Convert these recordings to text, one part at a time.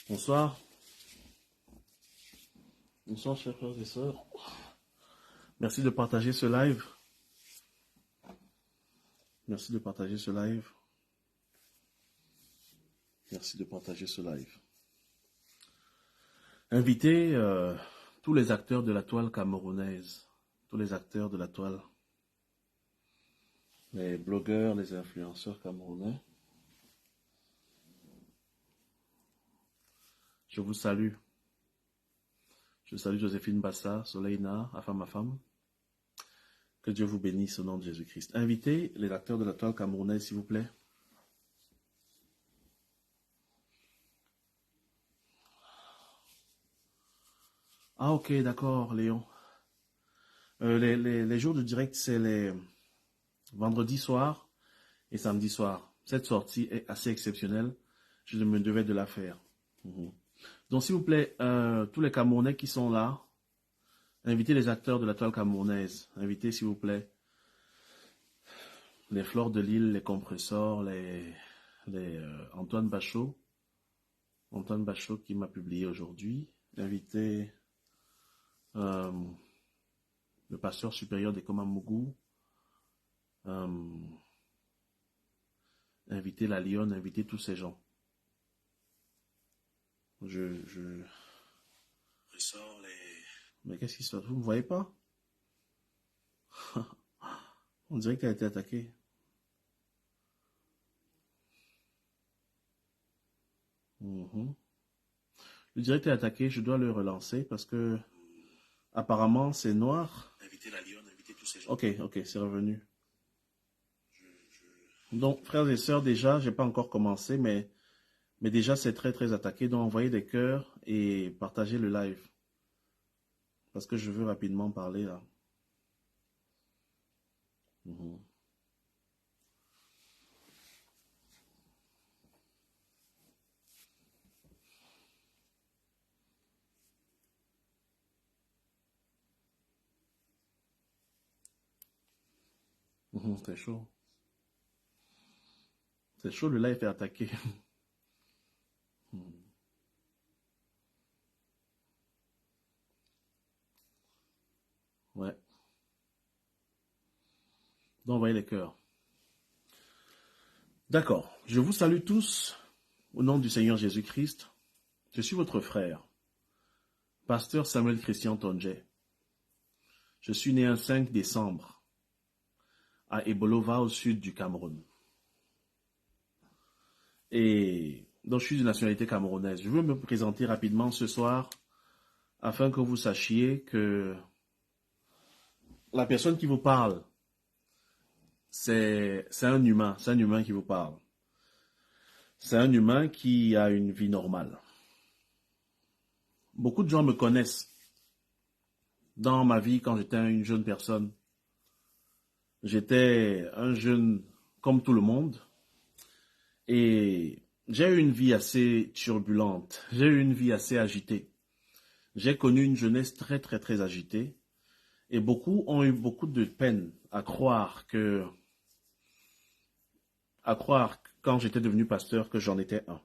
Bonsoir. Bonsoir, chers frères et sœurs. Merci de partager ce live. Merci de partager ce live. Merci de partager ce live. Invitez tous les acteurs de la toile camerounaise. Tous les acteurs de la toile. Les blogueurs, les influenceurs camerounais. Je vous salue. Je salue Joséphine Bassa, Soleina, ma femme. Que Dieu vous bénisse au nom de Jésus-Christ. Invitez les acteurs de la toile camerounaise, s'il vous plaît. Ah ok, d'accord, Léon. Les jours de direct, c'est les vendredis soir et samedi soir. Cette sortie est assez exceptionnelle. Je me devais de la faire. Donc, s'il vous plaît, tous les Camerounais qui sont là, invitez les acteurs de la toile camerounaise. Invitez, s'il vous plaît, les Fleurs de Lille, les Compressors, les Antoine Bachot. Antoine Bachot qui m'a publié aujourd'hui. Invitez le pasteur supérieur des Komamougou. Invitez la Lionne, invitez tous ces gens. Je ressors les... Mais qu'est-ce qui se passe? Vous ne me voyez pas? On dirait qu'elle a été attaquée. Le direct est attaqué, je dois le relancer parce que apparemment c'est noir. Invitez la Lionne, invitez tous ces gens. Ok, c'est revenu. Donc, frères et sœurs, déjà, j'ai pas encore commencé, mais déjà c'est très attaqué. Donc, envoyez des cœurs et partagez le live. Parce que je veux rapidement parler là. C'est chaud. C'est chaud, le live est attaqué. Ouais. Donc, envoyez les cœurs. D'accord. Je vous salue tous au nom du Seigneur Jésus-Christ. Je suis votre frère, pasteur Samuel Christian Tonje. Je suis né un 5 décembre à Ebolova au sud du Cameroun. Et donc je suis de nationalité camerounaise. Je veux me présenter rapidement ce soir afin que vous sachiez que la personne qui vous parle, c'est un humain qui vous parle. C'est un humain qui a une vie normale. Beaucoup de gens me connaissent dans ma vie quand j'étais une jeune personne. J'étais un jeune comme tout le monde et j'ai eu une vie assez turbulente, j'ai eu une vie assez agitée. J'ai connu une jeunesse très agitée et beaucoup ont eu beaucoup de peine à croire quand j'étais devenu pasteur que j'en étais un.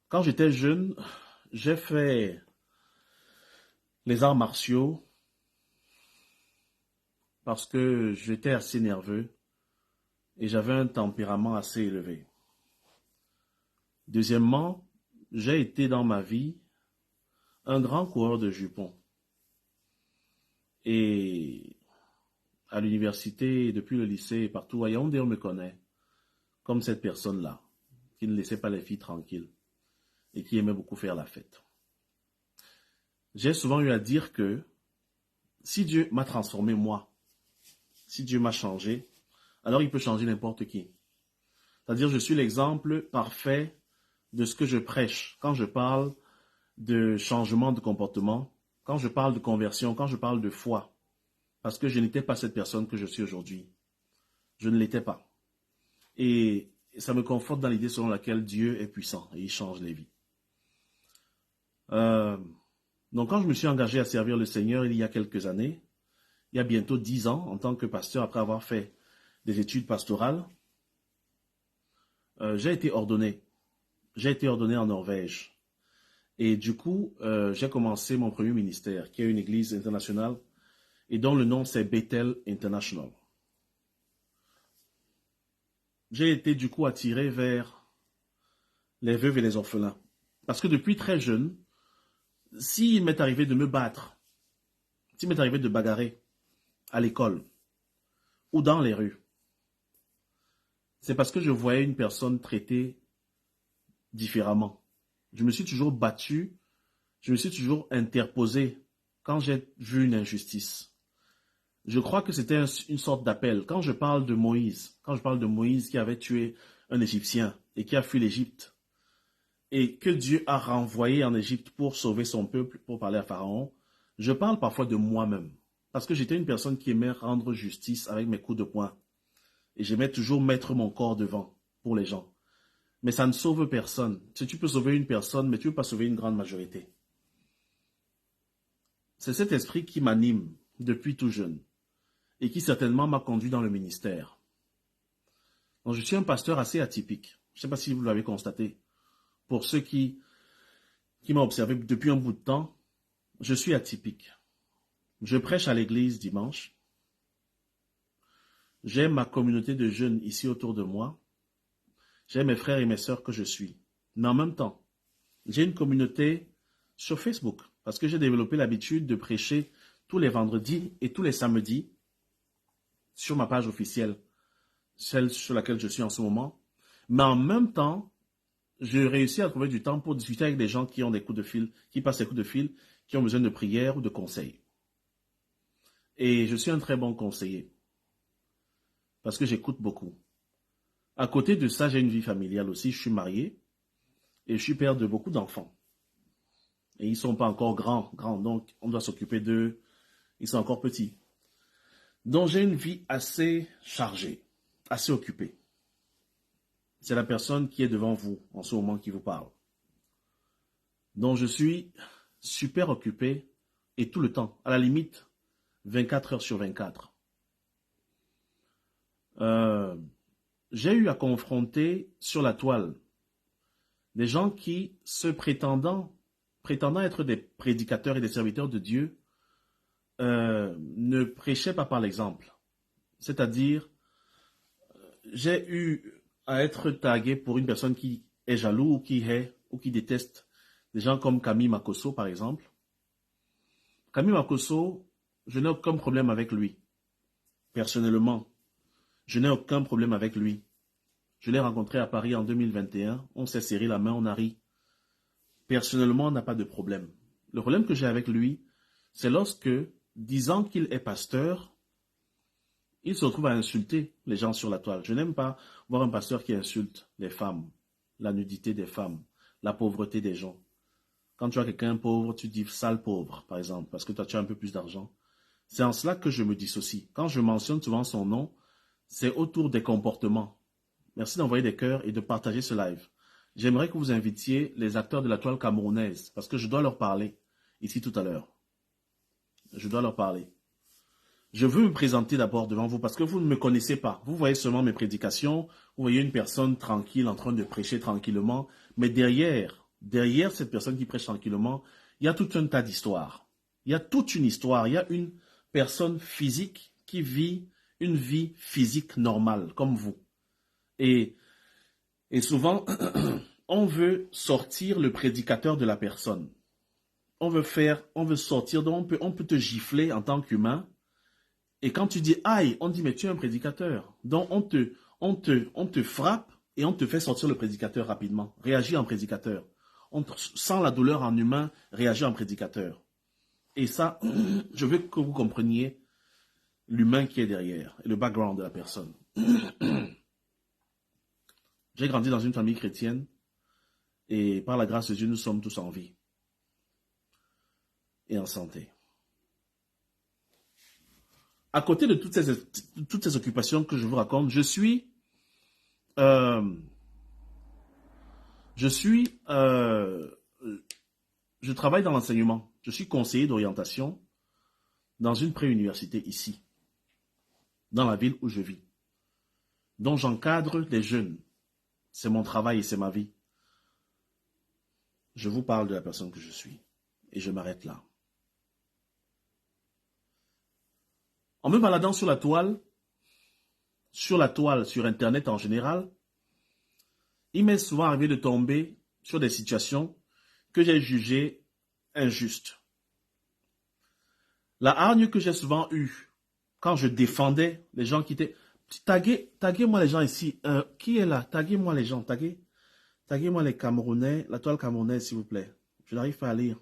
Quand j'étais jeune, j'ai fait les arts martiaux parce que j'étais assez nerveux et j'avais un tempérament assez élevé. Deuxièmement, j'ai été dans ma vie un grand coureur de jupons. Et à l'université, depuis le lycée, partout à Yaoundé, on me connaît comme cette personne-là, qui ne laissait pas les filles tranquilles et qui aimait beaucoup faire la fête. J'ai souvent eu à dire que si Dieu m'a transformé moi, si Dieu m'a changé, alors il peut changer n'importe qui. C'est-à-dire, je suis l'exemple parfait de ce que je prêche quand je parle de changement de comportement, quand je parle de conversion, quand je parle de foi. Parce que je n'étais pas cette personne que je suis aujourd'hui. Je ne l'étais pas. Et ça me conforte dans l'idée selon laquelle Dieu est puissant et il change les vies. Donc quand je me suis engagé à servir le Seigneur il y a quelques années, il y a bientôt 10 ans, en tant que pasteur, après avoir fait des études pastorales, j'ai été ordonné. j'ai été ordonné en Norvège. Et du coup, j'ai commencé mon premier ministère, qui est une église internationale, et dont le nom c'est Bethel International. J'ai été du coup attiré vers les veuves et les orphelins. Parce que depuis très jeune, s'il m'est arrivé de me battre, s'il m'est arrivé de bagarrer à l'école ou dans les rues, c'est parce que je voyais une personne traitée différemment. Je me suis toujours battu, je me suis toujours interposé quand j'ai vu une injustice. Je crois que c'était une sorte d'appel. Quand je parle de Moïse qui avait tué un Égyptien et qui a fui l'Égypte, et que Dieu a renvoyé en Égypte pour sauver son peuple, pour parler à Pharaon, je parle parfois de moi-même. Parce que j'étais une personne qui aimait rendre justice avec mes coups de poing. Et j'aimais toujours mettre mon corps devant pour les gens. Mais ça ne sauve personne. Si tu peux sauver une personne, mais tu ne peux pas sauver une grande majorité. C'est cet esprit qui m'anime depuis tout jeune et qui certainement m'a conduit dans le ministère. Donc, je suis un pasteur assez atypique. Je ne sais pas si vous l'avez constaté. Pour ceux qui m'ont observé depuis un bout de temps, je suis atypique. Je prêche à l'église dimanche. J'ai ma communauté de jeunes ici autour de moi. J'ai mes frères et mes sœurs que je suis. Mais en même temps, j'ai une communauté sur Facebook parce que j'ai développé l'habitude de prêcher tous les vendredis et tous les samedis sur ma page officielle, celle sur laquelle je suis en ce moment. Mais en même temps, je réussis à trouver du temps pour discuter avec des gens qui ont des coups de fil, qui passent des coups de fil, qui ont besoin de prières ou de conseils. Et je suis un très bon conseiller parce que j'écoute beaucoup. À côté de ça, j'ai une vie familiale aussi. Je suis marié et je suis père de beaucoup d'enfants. Et ils ne sont pas encore grands, donc on doit s'occuper d'eux. Ils sont encore petits. Donc j'ai une vie assez chargée, assez occupée. C'est la personne qui est devant vous en ce moment qui vous parle. Donc je suis super occupé et tout le temps, à la limite, 24 heures sur 24. J'ai eu à confronter sur la toile des gens qui, prétendant être des prédicateurs et des serviteurs de Dieu, ne prêchaient pas par l'exemple. C'est-à-dire, j'ai eu à être tagué pour une personne qui est jaloux ou qui déteste des gens comme Camille Makosso, par exemple. Camille Makosso, je n'ai aucun problème avec lui. Personnellement, je n'ai aucun problème avec lui. Je l'ai rencontré à Paris en 2021. On s'est serré la main, on a ri. Personnellement, on n'a pas de problème. Le problème que j'ai avec lui, c'est lorsque, disant qu'il est pasteur, il se retrouve à insulter les gens sur la toile. Je n'aime pas voir un pasteur qui insulte les femmes, la nudité des femmes, la pauvreté des gens. Quand tu as quelqu'un pauvre, tu dis sale pauvre, par exemple, parce que toi tu as un peu plus d'argent. C'est en cela que je me dissocie. Quand je mentionne souvent son nom, c'est autour des comportements. Merci d'envoyer des cœurs et de partager ce live. J'aimerais que vous invitiez les acteurs de la toile camerounaise, parce que je dois leur parler ici tout à l'heure. Je dois leur parler. Je veux me présenter d'abord devant vous parce que vous ne me connaissez pas. Vous voyez seulement mes prédications, vous voyez une personne tranquille en train de prêcher tranquillement, mais derrière cette personne qui prêche tranquillement, il y a tout un tas d'histoires. Il y a toute une histoire, il y a une personne physique qui vit une vie physique normale, comme vous. Et souvent, on veut sortir le prédicateur de la personne. On veut sortir, donc on peut te gifler en tant qu'humain. Et quand tu dis aïe, on dit mais tu es un prédicateur. Donc on te frappe et on te fait sortir le prédicateur rapidement. Réagis en prédicateur. On sent la douleur en humain, réagis en prédicateur. Et ça, je veux que vous compreniez l'humain qui est derrière et le background de la personne. J'ai grandi dans une famille chrétienne et par la grâce de Dieu, nous sommes tous en vie et en santé. À côté de toutes ces occupations que je vous raconte, je travaille dans l'enseignement. Je suis conseiller d'orientation dans une préuniversité ici, dans la ville où je vis. Donc j'encadre les jeunes. C'est mon travail et c'est ma vie. Je vous parle de la personne que je suis. Et je m'arrête là. En me baladant sur la toile, sur Internet en général, il m'est souvent arrivé de tomber sur des situations que j'ai jugées injustes. La hargne que j'ai souvent eue quand je défendais les gens qui étaient... Taguez-moi les gens ici. Qui est là? Taguez-moi les gens. Taguez-moi les Camerounais, la toile camerounaise, s'il vous plaît. Je n'arrive pas à lire.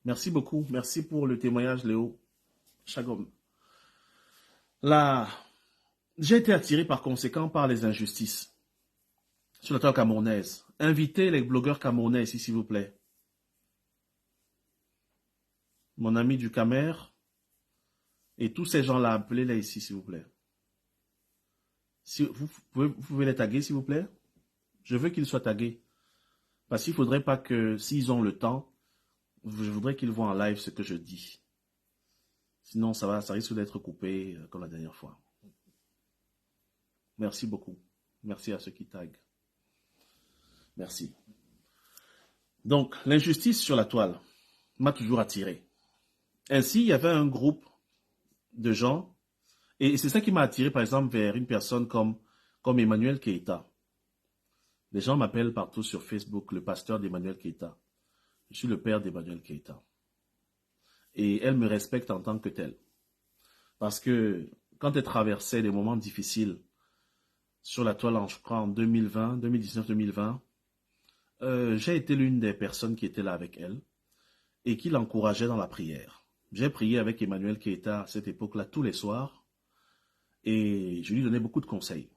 Merci beaucoup. Merci pour le témoignage, Léo Chagom. Là, j'ai été attiré par conséquent par les injustices sur la toile camerounaise. Invitez les blogueurs camerounais ici, s'il vous plaît. Mon ami du Camer et tous ces gens-là, appelez-les ici, s'il vous plaît. Si vous pouvez les taguer, s'il vous plaît. Je veux qu'ils soient tagués. Parce qu'il ne faudrait pas que, s'ils ont le temps, je voudrais qu'ils voient en live ce que je dis. Sinon, ça risque d'être coupé comme la dernière fois. Merci beaucoup. Merci à ceux qui taguent. Merci. Donc, l'injustice sur la toile m'a toujours attiré. Ainsi, il y avait un groupe de gens, et c'est ça qui m'a attiré, par exemple, vers une personne comme Emmanuel Keïta. Les gens m'appellent partout sur Facebook le pasteur d'Emmanuel Keïta. Je suis le père d'Emmanuel Keïta. Et elle me respecte en tant que telle. Parce que quand elle traversait des moments difficiles sur la toile, je crois en 2019-2020, j'ai été l'une des personnes qui était là avec elle et qui l'encourageait dans la prière. J'ai prié avec Emmanuel Keïta à cette époque-là tous les soirs et je lui donnais beaucoup de conseils.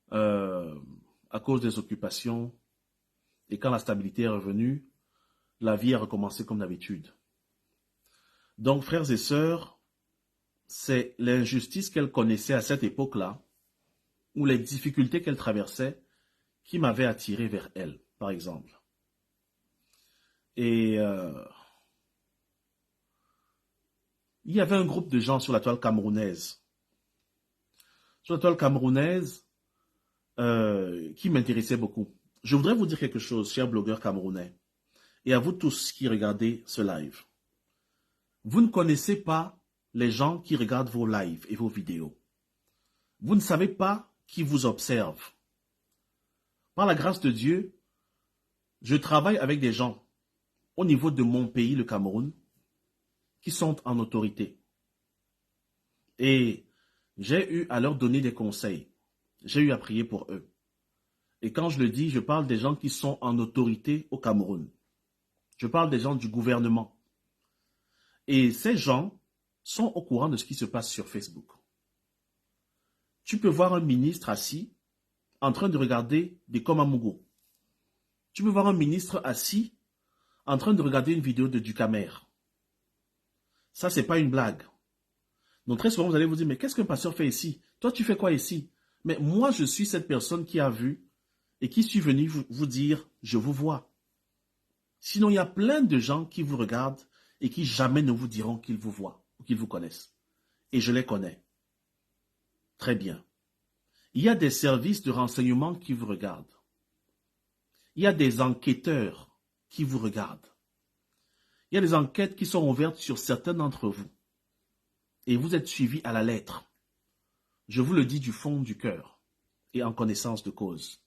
À cause des occupations et quand la stabilité est revenue, la vie a recommencé comme d'habitude. Donc, frères et sœurs, c'est l'injustice qu'elle connaissait à cette époque-là, ou les difficultés qu'elle traversait, qui m'avaient attiré vers elle, par exemple. Et il y avait un groupe de gens sur la toile camerounaise. Sur la toile camerounaise, qui m'intéressait beaucoup. Je voudrais vous dire quelque chose, chers blogueurs camerounais, et à vous tous qui regardez ce live. Vous ne connaissez pas les gens qui regardent vos lives et vos vidéos. Vous ne savez pas qui vous observe. Par la grâce de Dieu, je travaille avec des gens au niveau de mon pays, le Cameroun, qui sont en autorité. Et j'ai eu à leur donner des conseils. J'ai eu à prier pour eux. Et quand je le dis, je parle des gens qui sont en autorité au Cameroun. Je parle des gens du gouvernement. Et ces gens sont au courant de ce qui se passe sur Facebook. Tu peux voir un ministre assis en train de regarder des Komamugo. Tu peux voir un ministre assis en train de regarder une vidéo de Ducamer. Ça, c'est pas une blague. Donc très souvent, vous allez vous dire, mais qu'est-ce qu'un pasteur fait ici? Toi, tu fais quoi ici? Mais moi, je suis cette personne qui a vu et qui suis venu vous dire, je vous vois. Sinon, il y a plein de gens qui vous regardent et qui jamais ne vous diront qu'ils vous voient ou qu'ils vous connaissent. Et je les connais. Très bien. Il y a des services de renseignement qui vous regardent. Il y a des enquêteurs qui vous regardent. Il y a des enquêtes qui sont ouvertes sur certains d'entre vous. Et vous êtes suivis à la lettre. Je vous le dis du fond du cœur et en connaissance de cause.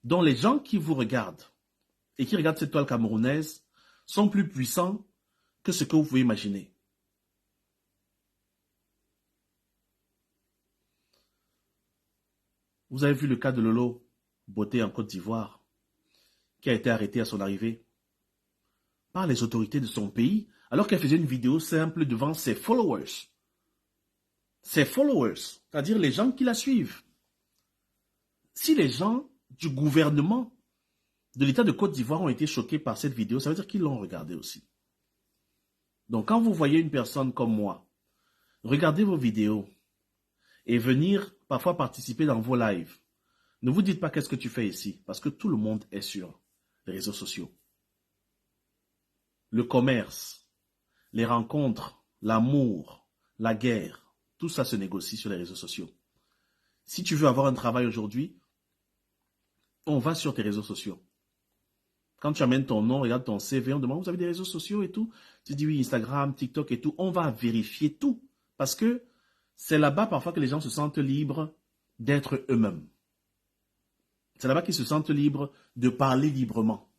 Donc les gens qui vous regardent et qui regardent cette toile camerounaise sont plus puissants que ce que vous pouvez imaginer. Vous avez vu le cas de Lolo Beauté en Côte d'Ivoire, qui a été arrêtée à son arrivée par les autorités de son pays, alors qu'elle faisait une vidéo simple devant ses followers. Ses followers, c'est-à-dire les gens qui la suivent. Si les gens du gouvernement de l'État de Côte d'Ivoire ont été choqués par cette vidéo, ça veut dire qu'ils l'ont regardée aussi. Donc quand vous voyez une personne comme moi, regardez vos vidéos et venir parfois participer dans vos lives, ne vous dites pas qu'est-ce que tu fais ici, parce que tout le monde est sur les réseaux sociaux. Le commerce, les rencontres, l'amour, la guerre, tout ça se négocie sur les réseaux sociaux. Si tu veux avoir un travail aujourd'hui, On va sur tes réseaux sociaux. Quand tu amènes ton nom, regarde ton CV, on demande, vous avez des réseaux sociaux et tout? Tu dis oui, Instagram, TikTok et tout. On va vérifier tout. Parce que c'est là-bas parfois que les gens se sentent libres d'être eux-mêmes. C'est là-bas qu'ils se sentent libres de parler librement.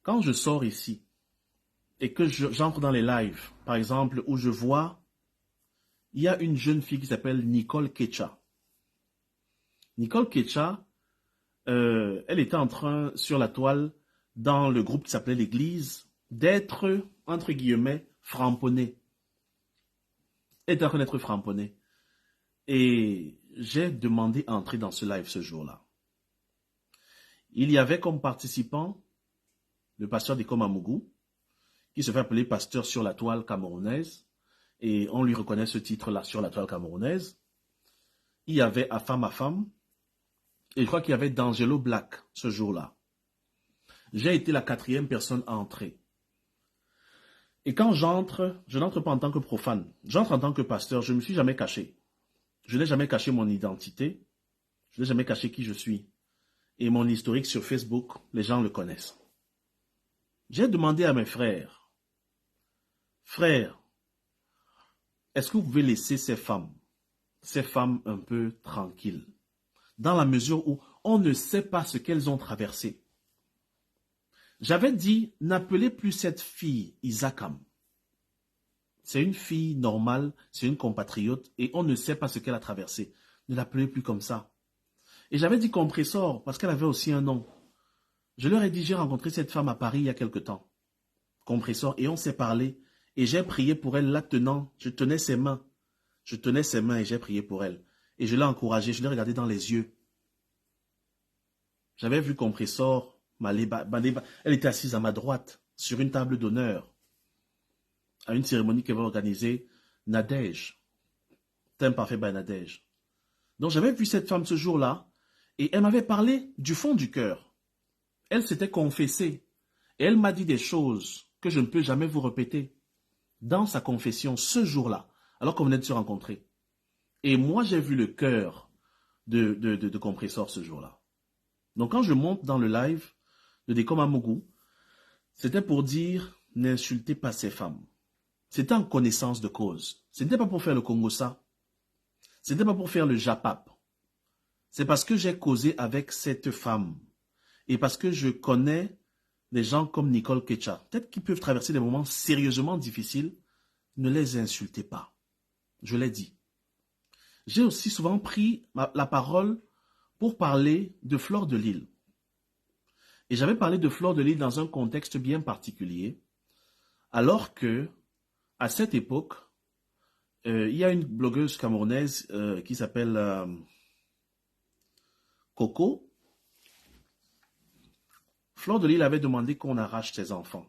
Quand je sors ici et que j'entre dans les lives, par exemple, où je vois, il y a une jeune fille qui s'appelle Nicole Ketcha. Nicole Ketcha, elle était en train, sur la toile, dans le groupe qui s'appelait l'Église, d'être, entre guillemets, framponnée. Elle était en train d'être framponnée. Et j'ai demandé à entrer dans ce live ce jour-là. Il y avait comme participant le pasteur de Komamougou, qui se fait appeler pasteur sur la toile camerounaise, et on lui reconnaît ce titre-là sur la toile camerounaise. Il y avait Afam, et je crois qu'il y avait D'Angelo Black ce jour-là. J'ai été la 4e personne à entrer. Et quand j'entre, je n'entre pas en tant que profane, j'entre en tant que pasteur, je ne me suis jamais caché. Je n'ai jamais caché mon identité, je n'ai jamais caché qui je suis. Et mon historique sur Facebook, les gens le connaissent. J'ai demandé à mes frères, frères, est-ce que vous pouvez laisser ces femmes un peu tranquilles, dans la mesure où on ne sait pas ce qu'elles ont traversé. J'avais dit, n'appelez plus cette fille Isakam. C'est une fille normale, c'est une compatriote, et on ne sait pas ce qu'elle a traversé. Ne l'appelez plus comme ça. Et j'avais dit Compressor, parce qu'elle avait aussi un nom. Je leur ai dit, j'ai rencontré cette femme à Paris il y a quelque temps. Compressor, et on s'est parlé, et j'ai prié pour elle, la tenant, je tenais ses mains. Je tenais ses mains et j'ai prié pour elle. Et je l'ai encouragée, je l'ai regardée dans les yeux. J'avais vu Compressor, elle était assise à ma droite, sur une table d'honneur, à une cérémonie qu'elle va organiser, Nadège. Thème parfait by Nadège. Donc j'avais vu cette femme ce jour-là, et elle m'avait parlé du fond du cœur. Elle s'était confessée, et elle m'a dit des choses que je ne peux jamais vous répéter. Dans sa confession, ce jour-là, alors qu'on venait de se rencontrer. Et moi, j'ai vu le cœur de Compressor ce jour-là. Donc quand je monte dans le live de Dekomamougou, c'était pour dire, n'insultez pas ces femmes. C'était en connaissance de cause. Ce n'était pas pour faire le Congossa. Ce n'était pas pour faire le Japap. C'est parce que j'ai causé avec cette femme. Et parce que je connais des gens comme Nicole Ketcha. Peut-être qu'ils peuvent traverser des moments sérieusement difficiles. Ne les insultez pas. Je l'ai dit. J'ai aussi souvent pris la parole pour parler de Fleur de Lys. Et j'avais parlé de Fleur de Lys dans un contexte bien particulier, alors que, à cette époque, il y a une blogueuse camerounaise qui s'appelle Coco. Fleur de Lys avait demandé qu'on arrache ses enfants.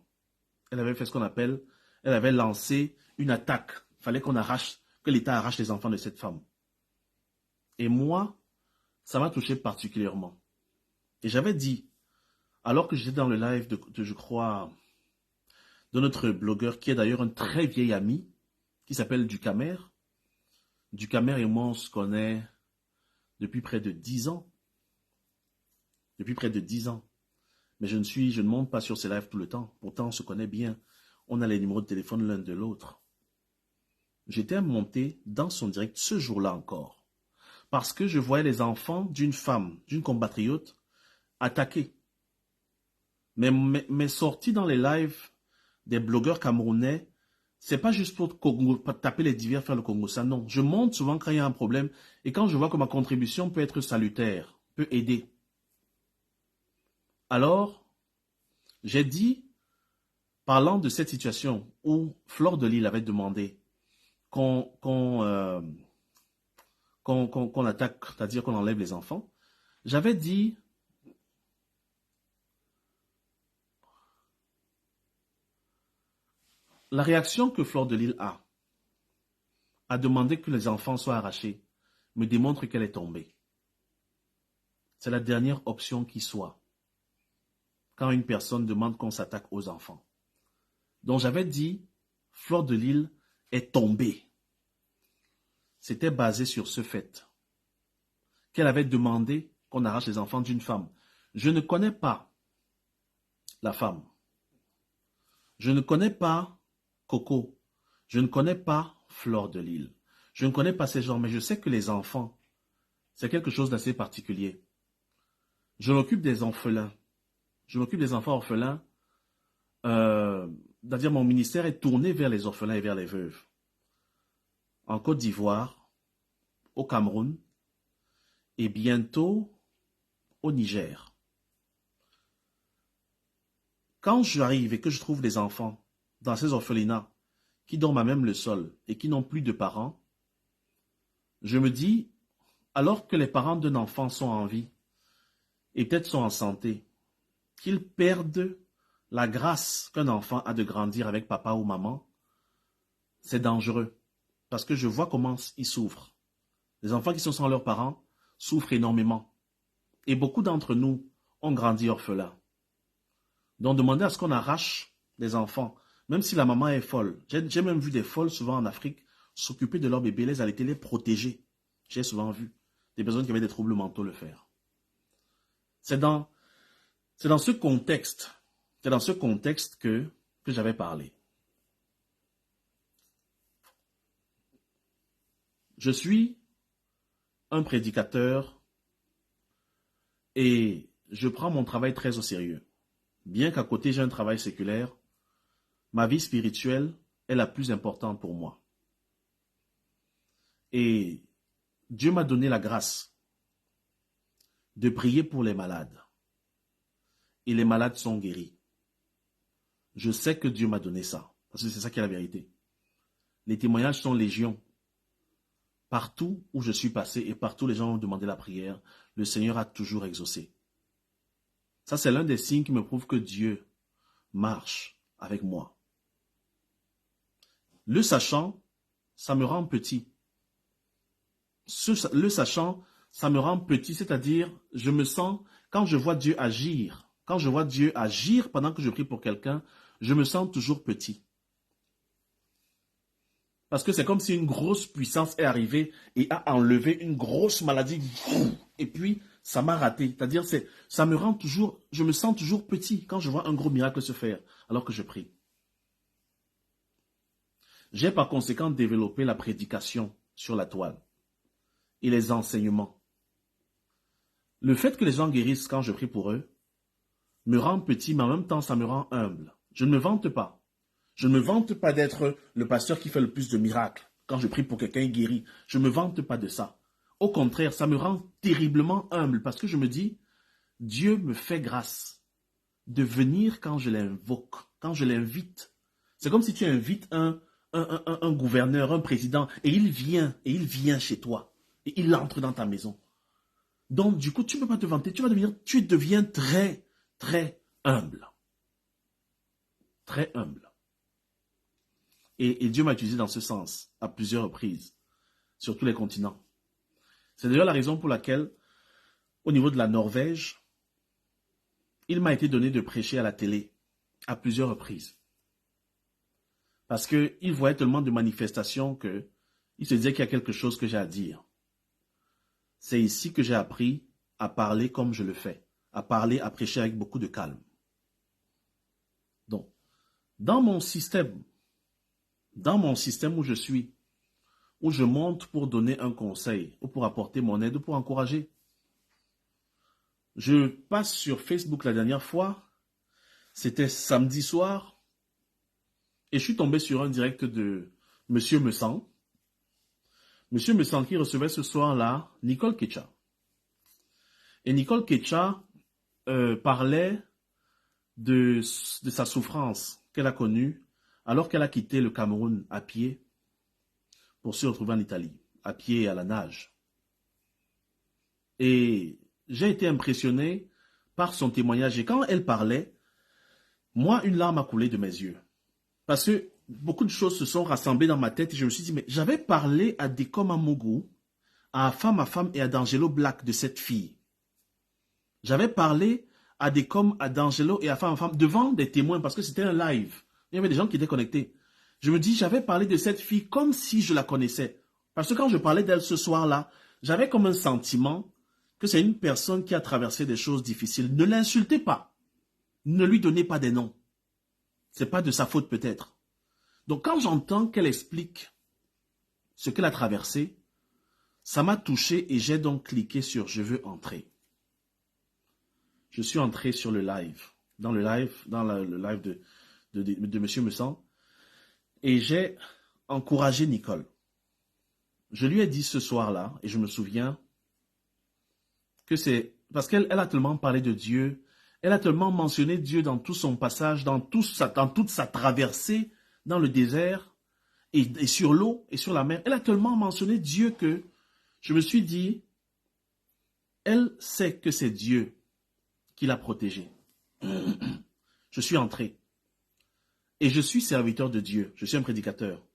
Elle avait fait ce qu'on appelle, elle avait lancé une attaque. Il fallait que l'État arrache les enfants de cette femme. Et moi, ça m'a touché particulièrement. Et j'avais dit, alors que j'étais dans le live je crois, de notre blogueur, qui est d'ailleurs un très vieil ami, qui s'appelle Ducamer. Ducamer et moi, on se connaît depuis près de 10 ans. Depuis près de 10 ans. Mais je ne monte pas sur ces lives tout le temps. Pourtant, on se connaît bien. On a les numéros de téléphone l'un de l'autre. J'étais monté dans son direct ce jour-là encore. Parce que je voyais les enfants d'une femme, d'une compatriote, attaqués. Mais mes sorties dans les lives des blogueurs camerounais, c'est pas juste pour taper les divers, faire le Congo, ça non. Je monte souvent quand il y a un problème et quand je vois que ma contribution peut être salutaire, peut aider. Alors, j'ai dit, parlant de cette situation où Fleur de Lys avait demandé qu'on attaque, c'est-à-dire qu'on enlève les enfants, j'avais dit, la réaction que Fleur de Lys a demandé que les enfants soient arrachés, me démontre qu'elle est tombée. C'est la dernière option qui soit, quand une personne demande qu'on s'attaque aux enfants. Donc j'avais dit, Fleur de Lys est tombée. C'était basé sur ce fait qu'elle avait demandé qu'on arrache les enfants d'une femme. Je ne connais pas la femme. Je ne connais pas Coco. Je ne connais pas Fleur de Lys. Je ne connais pas ces gens, mais je sais que les enfants, c'est quelque chose d'assez particulier. Je m'occupe des orphelins. Je m'occupe des enfants orphelins. C'est-à-dire mon ministère est tourné vers les orphelins et vers les veuves. En Côte d'Ivoire, au Cameroun et bientôt au Niger. Quand j'arrive et que je trouve des enfants dans ces orphelinats qui dorment à même le sol et qui n'ont plus de parents, je me dis, alors que les parents d'un enfant sont en vie et peut-être sont en santé, qu'ils perdent la grâce qu'un enfant a de grandir avec papa ou maman, c'est dangereux. Parce que je vois comment ils souffrent. Les enfants qui sont sans leurs parents souffrent énormément. Et beaucoup d'entre nous ont grandi orphelins. Donc demander à ce qu'on arrache les enfants, même si la maman est folle. J'ai même vu des folles souvent en Afrique s'occuper de leurs bébés, les allaiter, les protéger. J'ai souvent vu des personnes qui avaient des troubles mentaux le faire. C'est dans ce contexte que j'avais parlé. Je suis un prédicateur et je prends mon travail très au sérieux. Bien qu'à côté j'ai un travail séculaire, ma vie spirituelle est la plus importante pour moi. Et Dieu m'a donné la grâce de prier pour les malades. Et les malades sont guéris. Je sais que Dieu m'a donné ça, parce que c'est ça qui est la vérité. Les témoignages sont légion. Partout où je suis passé et partout où les gens ont demandé la prière, le Seigneur a toujours exaucé. Ça, c'est l'un des signes qui me prouve que Dieu marche avec moi. Le sachant, ça me rend petit. Le sachant, ça me rend petit, c'est-à-dire, je me sens, quand je vois Dieu agir pendant que je prie pour quelqu'un, je me sens toujours petit. Parce que c'est comme si une grosse puissance est arrivée et a enlevé une grosse maladie. Et puis, ça m'a raté. C'est-à-dire, ça me rend toujours, je me sens toujours petit quand je vois un gros miracle se faire alors que je prie. J'ai par conséquent développé la prédication sur la toile et les enseignements. Le fait que les gens guérissent quand je prie pour eux me rend petit, mais en même temps, ça me rend humble. Je ne me vante pas. Je ne me vante pas d'être le pasteur qui fait le plus de miracles. Quand je prie pour quelqu'un, il guérit. Je ne me vante pas de ça. Au contraire, ça me rend terriblement humble parce que je me dis, Dieu me fait grâce de venir quand je l'invoque, quand je l'invite. C'est comme si tu invites un gouverneur, un président, et il vient chez toi. Et il entre dans ta maison. Donc, du coup, tu ne peux pas te vanter. Tu deviens très, très humble. Très humble. Et Dieu m'a utilisé dans ce sens à plusieurs reprises, sur tous les continents. C'est d'ailleurs la raison pour laquelle, au niveau de la Norvège, il m'a été donné de prêcher à la télé à plusieurs reprises. Parce qu'il voyait tellement de manifestations qu'il se disait qu'il y a quelque chose que j'ai à dire. C'est ici que j'ai appris à parler comme je le fais, à parler, à prêcher avec beaucoup de calme. Donc, dans mon système où je suis, où je monte pour donner un conseil, ou pour apporter mon aide, ou pour encourager. Je passe sur Facebook la dernière fois, c'était samedi soir, et je suis tombé sur un direct de Monsieur Messan. Monsieur Messan qui recevait ce soir-là Nicole Ketcha. Et Nicole Ketcha parlait de sa souffrance qu'elle a connue alors qu'elle a quitté le Cameroun à pied pour se retrouver en Italie, à pied et à la nage. Et j'ai été impressionné par son témoignage. Et quand elle parlait, moi, une larme a coulé de mes yeux. Parce que beaucoup de choses se sont rassemblées dans ma tête et je me suis dit, mais j'avais parlé à Dekom Amougou, à Femme et à D'Angelo Black de cette fille. J'avais parlé à Dekom, à D'Angelo et à Femme devant des témoins parce que c'était un live. Il y avait des gens qui étaient connectés. Je me dis, j'avais parlé de cette fille comme si je la connaissais. Parce que quand je parlais d'elle ce soir-là, j'avais comme un sentiment que c'est une personne qui a traversé des choses difficiles, ne l'insultez pas. Ne lui donnez pas des noms. Ce n'est pas de sa faute peut-être. Donc quand j'entends qu'elle explique ce qu'elle a traversé, ça m'a touché et j'ai donc cliqué sur « Je veux entrer ». Je suis entré sur le live, dans le live de M. Messan, et j'ai encouragé Nicole. Je lui ai dit ce soir-là, et je me souviens que c'est parce qu'elle a tellement parlé de Dieu, elle a tellement mentionné Dieu dans tout son passage, dans toute sa traversée dans le désert, et sur l'eau, et sur la mer. Elle a tellement mentionné Dieu que je me suis dit, elle sait que c'est Dieu qui l'a protégée. Je suis entré. Et je suis serviteur de Dieu. Je suis un prédicateur.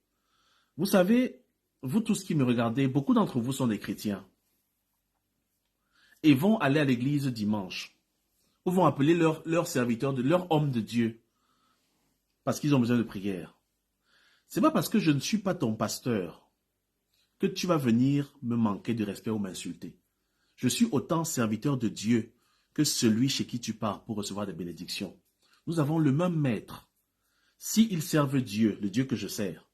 Vous savez, vous tous qui me regardez, beaucoup d'entre vous sont des chrétiens. Et vont aller à l'église dimanche. Ou vont appeler leur serviteur, leur homme de Dieu. Parce qu'ils ont besoin de prière. Ce n'est pas parce que je ne suis pas ton pasteur que tu vas venir me manquer de respect ou m'insulter. Je suis autant serviteur de Dieu que celui chez qui tu pars pour recevoir des bénédictions. Nous avons le même maître. S'ils servent Dieu, le Dieu que je sers,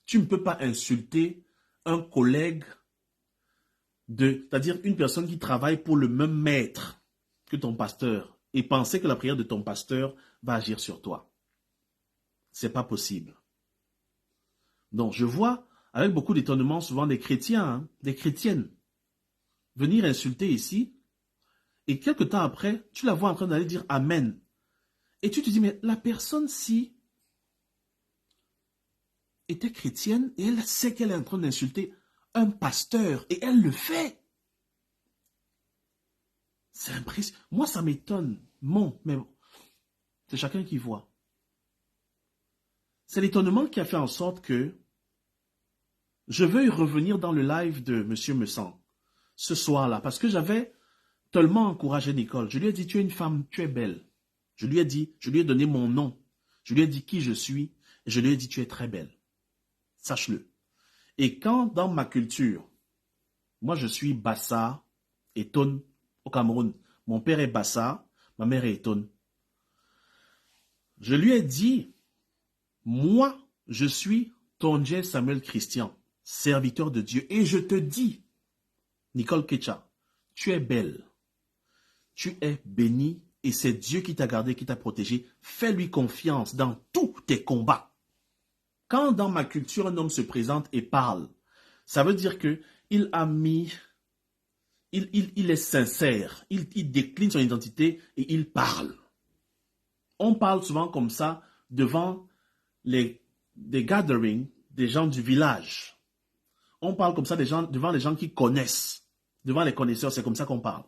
tu ne peux pas insulter un collègue, c'est-à-dire une personne qui travaille pour le même maître que ton pasteur et penser que la prière de ton pasteur va agir sur toi. Ce n'est pas possible. Donc je vois avec beaucoup d'étonnement souvent des chrétiens, des chrétiennes, venir insulter ici, et quelque temps après, tu la vois en train d'aller dire Amen. Et tu te dis, mais la personne-ci était chrétienne et elle sait qu'elle est en train d'insulter un pasteur et elle le fait. C'est impressionnant. Moi, ça m'étonne. Mais c'est chacun qui voit. C'est l'étonnement qui a fait en sorte que je veuille revenir dans le live de M. Messan ce soir-là parce que j'avais tellement encouragé Nicole. Je lui ai dit, tu es une femme, tu es belle. Je lui ai donné mon nom. Je lui ai dit qui je suis. Et je lui ai dit, tu es très belle. Sache-le. Et quand dans ma culture, moi je suis Bassa et Tone au Cameroun. Mon père est Bassa, ma mère est Tone. Je lui ai dit, moi je suis Tonje Samuel Christian, serviteur de Dieu. Et je te dis, Nicole Ketcha, tu es belle. Tu es bénie et c'est Dieu qui t'a gardé, qui t'a protégé. Fais-lui confiance dans tous tes combats. Quand dans ma culture un homme se présente et parle, ça veut dire qu'il a mis, il est sincère, il décline son identité et il parle. On parle souvent comme ça devant des gatherings des gens du village. On parle comme ça devant les gens qui connaissent, devant les connaisseurs, c'est comme ça qu'on parle.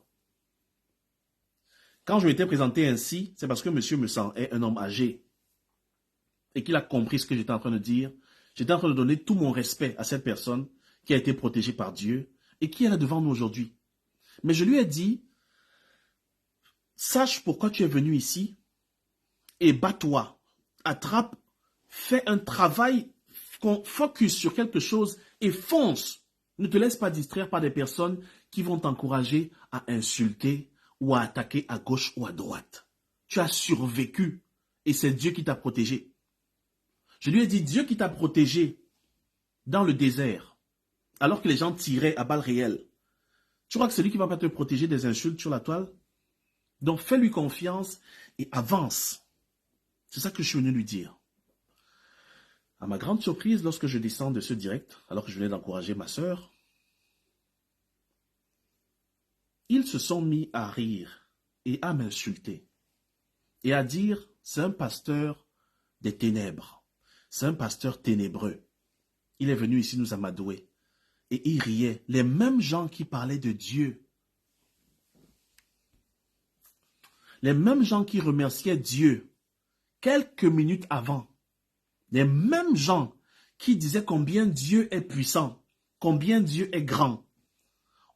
Quand je m'étais présenté ainsi, c'est parce que M. Messan est un homme âgé et qu'il a compris ce que j'étais en train de dire. J'étais en train de donner tout mon respect à cette personne qui a été protégée par Dieu et qui est là devant nous aujourd'hui. Mais je lui ai dit, sache pourquoi tu es venu ici et bats-toi, attrape, fais un travail, focus sur quelque chose et fonce. Ne te laisse pas distraire par des personnes qui vont t'encourager à insulter ou à attaquer à gauche ou à droite. Tu as survécu et c'est Dieu qui t'a protégé. Je lui ai dit, Dieu qui t'a protégé dans le désert, alors que les gens tiraient à balles réelles. Tu crois que c'est lui qui va pas te protéger des insultes sur la toile? Donc fais-lui confiance et avance. C'est ça que je suis venu lui dire. À ma grande surprise, lorsque je descends de ce direct, alors que je venais d'encourager ma sœur, ils se sont mis à rire et à m'insulter et à dire, c'est un pasteur des ténèbres, c'est un pasteur ténébreux. Il est venu ici nous amadouer et il riait. Les mêmes gens qui parlaient de Dieu, les mêmes gens qui remerciaient Dieu quelques minutes avant, les mêmes gens qui disaient combien Dieu est puissant, combien Dieu est grand,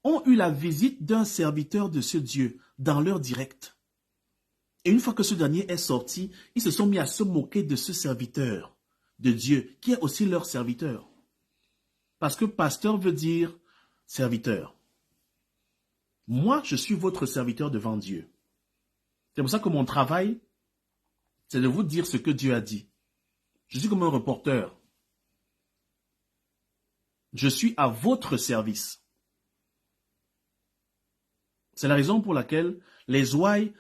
ont eu la visite d'un serviteur de ce Dieu dans leur direct. Et une fois que ce dernier est sorti, ils se sont mis à se moquer de ce serviteur de Dieu, qui est aussi leur serviteur. Parce que pasteur veut dire serviteur. Moi, je suis votre serviteur devant Dieu. C'est pour ça que mon travail, c'est de vous dire ce que Dieu a dit. Je suis comme un reporter. Je suis à votre service. C'est la raison pour laquelle les ouailles,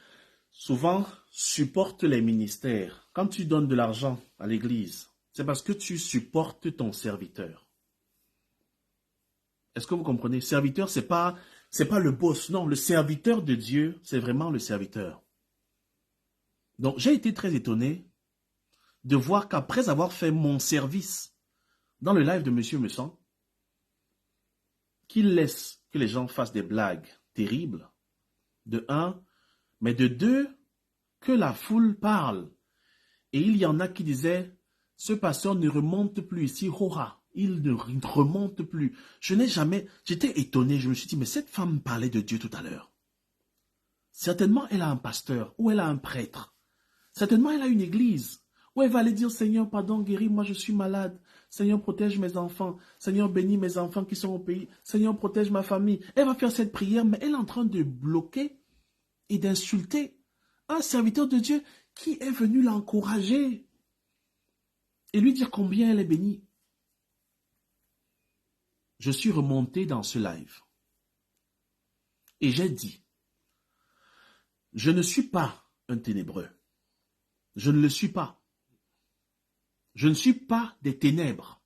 souvent, supportent les ministères. Quand tu donnes de l'argent à l'église, c'est parce que tu supportes ton serviteur. Est-ce que vous comprenez? Serviteur, c'est pas le boss. Non, le serviteur de Dieu, c'est vraiment le serviteur. Donc, j'ai été très étonné de voir qu'après avoir fait mon service dans le live de Monsieur Messan, qu'il laisse que les gens fassent des blagues terribles, de un, mais de deux, que la foule parle. Et il y en a qui disaient, ce pasteur ne remonte plus ici, hora, il ne remonte plus. J'étais étonné, je me suis dit, mais cette femme parlait de Dieu tout à l'heure. Certainement, elle a un pasteur, ou elle a un prêtre. Certainement, elle a une église, où elle va aller dire, Seigneur, pardon, guéris, moi je suis malade. Seigneur, protège mes enfants. Seigneur, bénis mes enfants qui sont au pays. Seigneur, protège ma famille. Elle va faire cette prière, mais elle est en train de bloquer et d'insulter un serviteur de Dieu qui est venu l'encourager et lui dire combien elle est bénie. Je suis remonté dans ce live et j'ai dit, je ne suis pas un ténébreux. Je ne le suis pas. Je ne suis pas des ténèbres.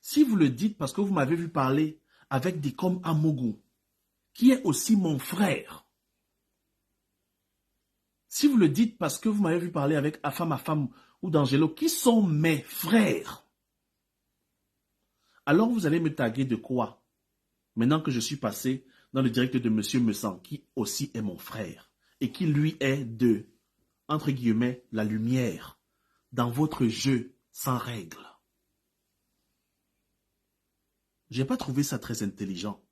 Si vous le dites parce que vous m'avez vu parler avec des comme Amougou, qui est aussi mon frère, si vous le dites parce que vous m'avez vu parler avec Afam ou d'Angelo, qui sont mes frères, alors vous allez me taguer de quoi? Maintenant que je suis passé dans le direct de Monsieur Messan, qui aussi est mon frère, et qui lui est de, entre guillemets, la lumière, dans votre jeu sans règles. Je n'ai pas trouvé ça très intelligent.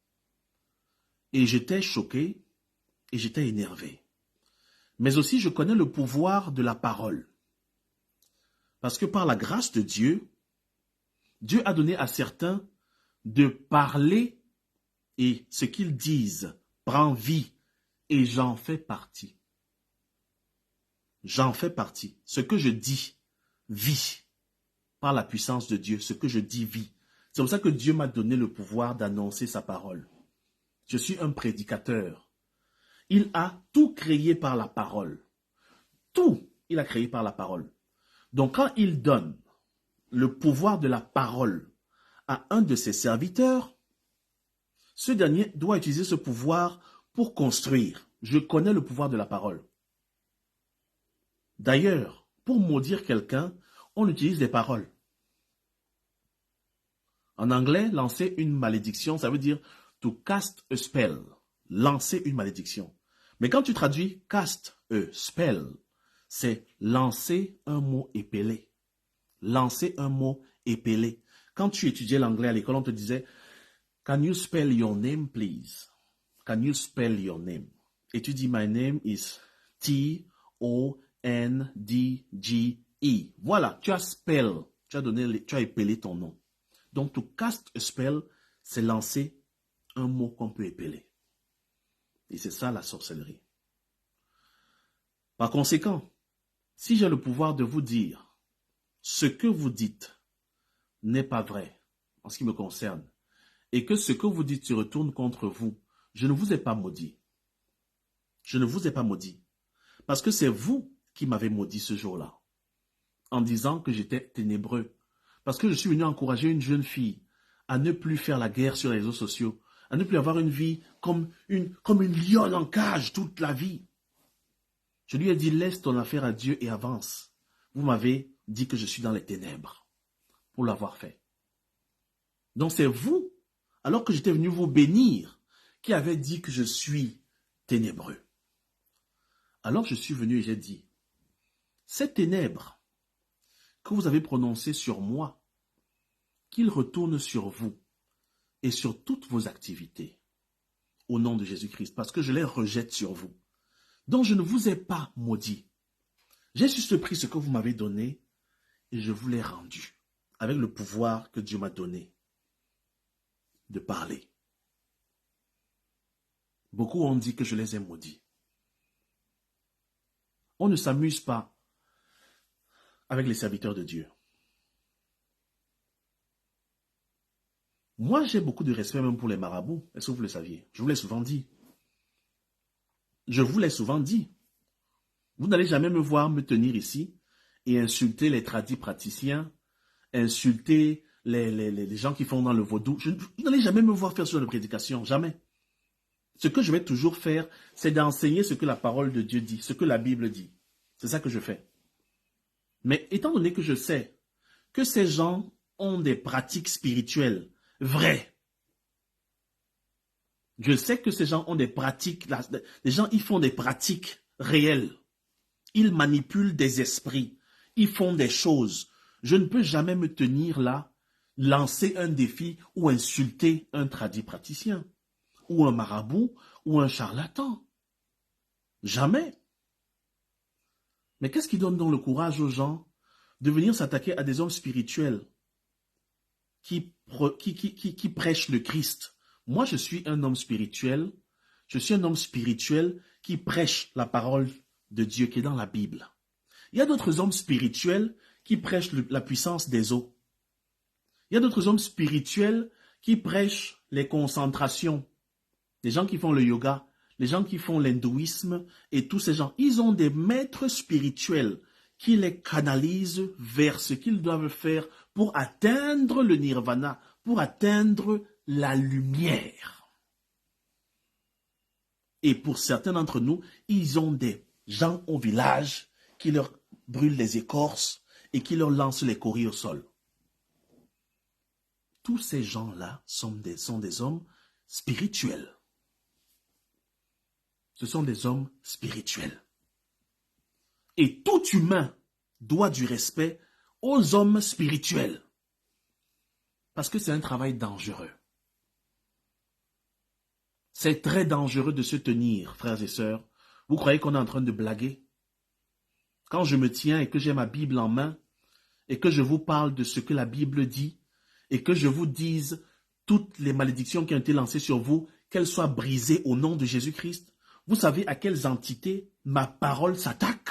Et j'étais choqué, et j'étais énervé. Mais aussi, je connais le pouvoir de la parole. Parce que par la grâce de Dieu, Dieu a donné à certains de parler et ce qu'ils disent prend vie et j'en fais partie. J'en fais partie. Ce que je dis vit par la puissance de Dieu. Ce que je dis vit. C'est pour ça que Dieu m'a donné le pouvoir d'annoncer sa parole. Je suis un prédicateur. Il a tout créé par la parole. Tout, il a créé par la parole. Donc quand il donne le pouvoir de la parole à un de ses serviteurs, ce dernier doit utiliser ce pouvoir pour construire. Je connais le pouvoir de la parole. D'ailleurs, pour maudire quelqu'un, on utilise des paroles. En anglais, lancer une malédiction, ça veut dire to cast a spell. Lancer une malédiction. Mais quand tu traduis cast a spell, c'est lancer un mot épelé. Lancer un mot épelé. Quand tu étudiais l'anglais à l'école, on te disait can you spell your name, please? Can you spell your name? Et tu dis my name is T-O-N-D-G-E. Voilà, tu as spell. Tu as épelé ton nom. Donc, to cast a spell, c'est lancer un mot qu'on peut épeler. Et c'est ça la sorcellerie. Par conséquent, si j'ai le pouvoir de vous dire ce que vous dites n'est pas vrai en ce qui me concerne, et que ce que vous dites se retourne contre vous, je ne vous ai pas maudit. Je ne vous ai pas maudit. Parce que c'est vous qui m'avez maudit ce jour-là, en disant que j'étais ténébreux. Parce que je suis venu encourager une jeune fille à ne plus faire la guerre sur les réseaux sociaux, à ne plus avoir une vie comme une lionne en cage toute la vie. Je lui ai dit, laisse ton affaire à Dieu et avance. Vous m'avez dit que je suis dans les ténèbres pour l'avoir fait. Donc c'est vous, alors que j'étais venu vous bénir, qui avez dit que je suis ténébreux. Alors je suis venu et j'ai dit, ces ténèbres que vous avez prononcées sur moi, qu'ils retournent sur vous et sur toutes vos activités, au nom de Jésus-Christ, parce que je les rejette sur vous. Donc je ne vous ai pas maudit. J'ai juste pris ce que vous m'avez donné et je vous l'ai rendu, avec le pouvoir que Dieu m'a donné de parler. Beaucoup ont dit que je les ai maudits. On ne s'amuse pas avec les serviteurs de Dieu. Moi, j'ai beaucoup de respect même pour les marabouts. Est-ce que vous le saviez? Je vous l'ai souvent dit. Je vous l'ai souvent dit. Vous n'allez jamais me voir me tenir ici et insulter les tradis praticiens, insulter les gens qui font dans le vaudou. Vous n'allez jamais me voir faire ce genre de prédication. Jamais. Ce que je vais toujours faire, c'est d'enseigner ce que la parole de Dieu dit, ce que la Bible dit. C'est ça que je fais. Mais étant donné que je sais que ces gens ont des pratiques spirituelles vraies, je sais que ces gens ont des pratiques, les gens ils font des pratiques réelles. Ils manipulent des esprits, ils font des choses. Je ne peux jamais me tenir là, lancer un défi ou insulter un tradit praticien, ou un marabout, ou un charlatan. Jamais. Mais qu'est-ce qui donne donc le courage aux gens de venir s'attaquer à des hommes spirituels qui prêchent le Christ? Moi, je suis un homme spirituel. Je suis un homme spirituel qui prêche la parole de Dieu qui est dans la Bible. Il y a d'autres hommes spirituels qui prêchent la puissance des eaux. Il y a d'autres hommes spirituels qui prêchent les concentrations. Les gens qui font le yoga, les gens qui font l'hindouisme et tous ces gens, ils ont des maîtres spirituels qui les canalisent vers ce qu'ils doivent faire pour atteindre le nirvana, pour atteindre la lumière. Et pour certains d'entre nous, ils ont des gens au village qui leur brûlent les écorces et qui leur lancent les coris au sol. Tous ces gens-là sont des hommes spirituels. Ce sont des hommes spirituels. Et tout humain doit du respect aux hommes spirituels. Parce que c'est un travail dangereux. C'est très dangereux de se tenir, frères et sœurs. Vous croyez qu'on est en train de blaguer? Quand je me tiens et que j'ai ma Bible en main, et que je vous parle de ce que la Bible dit, et que je vous dise toutes les malédictions qui ont été lancées sur vous, qu'elles soient brisées au nom de Jésus-Christ, vous savez à quelles entités ma parole s'attaque?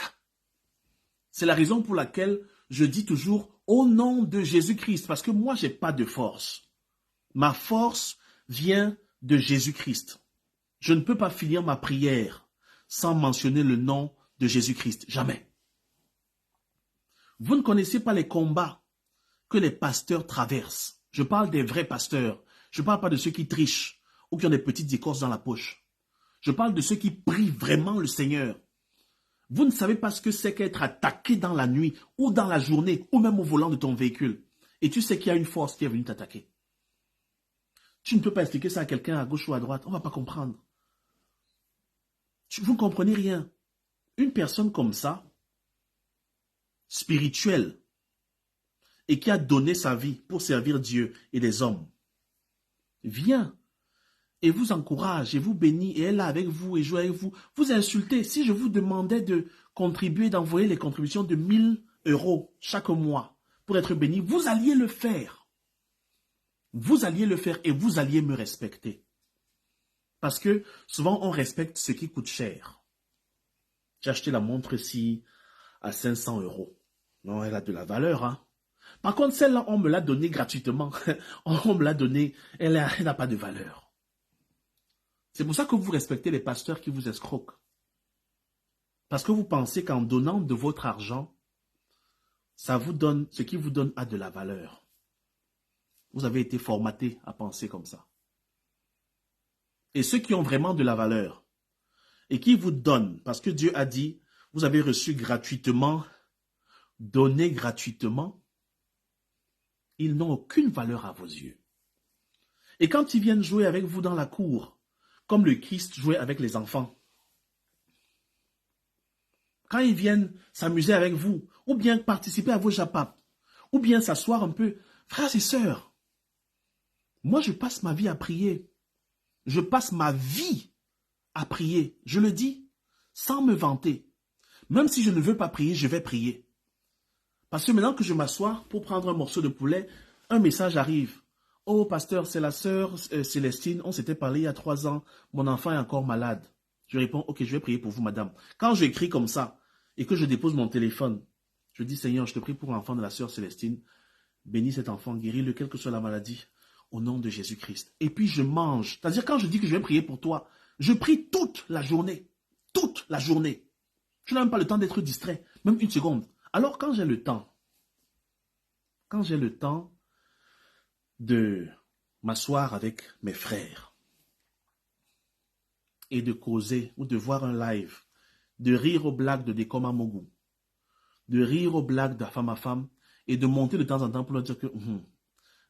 C'est la raison pour laquelle je dis toujours au nom de Jésus-Christ, parce que moi, je n'ai pas de force. Ma force vient de Jésus-Christ. Je ne peux pas finir ma prière sans mentionner le nom de Jésus-Christ. Jamais. Vous ne connaissez pas les combats que les pasteurs traversent. Je parle des vrais pasteurs. Je ne parle pas de ceux qui trichent ou qui ont des petites écorces dans la poche. Je parle de ceux qui prient vraiment le Seigneur. Vous ne savez pas ce que c'est qu'être attaqué dans la nuit ou dans la journée ou même au volant de ton véhicule. Et tu sais qu'il y a une force qui est venue t'attaquer. Tu ne peux pas expliquer ça à quelqu'un à gauche ou à droite. On ne va pas comprendre. Vous ne comprenez rien. Une personne comme ça, spirituelle, et qui a donné sa vie pour servir Dieu et les hommes, vient et vous encourage et vous bénit et elle est là avec vous et joue avec vous. Vous insultez. Si je vous demandais de contribuer, d'envoyer les contributions de 1 000 € chaque mois pour être béni, vous alliez le faire. Vous alliez le faire et vous alliez me respecter. Parce que souvent on respecte ce qui coûte cher. J'ai acheté la montre-ci à 500 €. Non, elle a de la valeur, hein. Par contre, celle-là, on me l'a donnée gratuitement. On me l'a donnée, elle n'a pas de valeur. C'est pour ça que vous respectez les pasteurs qui vous escroquent. Parce que vous pensez qu'en donnant de votre argent, ça vous donne, ce qui vous donne a de la valeur. Vous avez été formaté à penser comme ça. Et ceux qui ont vraiment de la valeur et qui vous donnent, parce que Dieu a dit, vous avez reçu gratuitement, donné gratuitement, ils n'ont aucune valeur à vos yeux. Et quand ils viennent jouer avec vous dans la cour, comme le Christ jouait avec les enfants, quand ils viennent s'amuser avec vous, ou bien participer à vos japapes, ou bien s'asseoir un peu, frères et sœurs, moi je passe ma vie à prier. Je passe ma vie à prier. Je le dis sans me vanter. Même si je ne veux pas prier, je vais prier. Parce que maintenant que je m'assois pour prendre un morceau de poulet, un message arrive. Oh, pasteur, c'est la sœur Célestine, on s'était parlé il y a 3 ans, mon enfant est encore malade. Je réponds, ok, je vais prier pour vous, madame. Quand j'écris comme ça et que je dépose mon téléphone, je dis, Seigneur, je te prie pour l'enfant de la sœur Célestine, bénis cet enfant, guéris-le, quelle que soit la maladie, au nom de Jésus-Christ. Et puis je mange. C'est-à-dire, quand je dis que je vais prier pour toi, je prie toute la journée. Toute la journée. Je n'ai même pas le temps d'être distrait, même une seconde. Alors, quand j'ai le temps de m'asseoir avec mes frères et de causer ou de voir un live, de rire aux blagues de Dekoma Mogu, de rire aux blagues de femme à femme et de monter de temps en temps pour leur dire que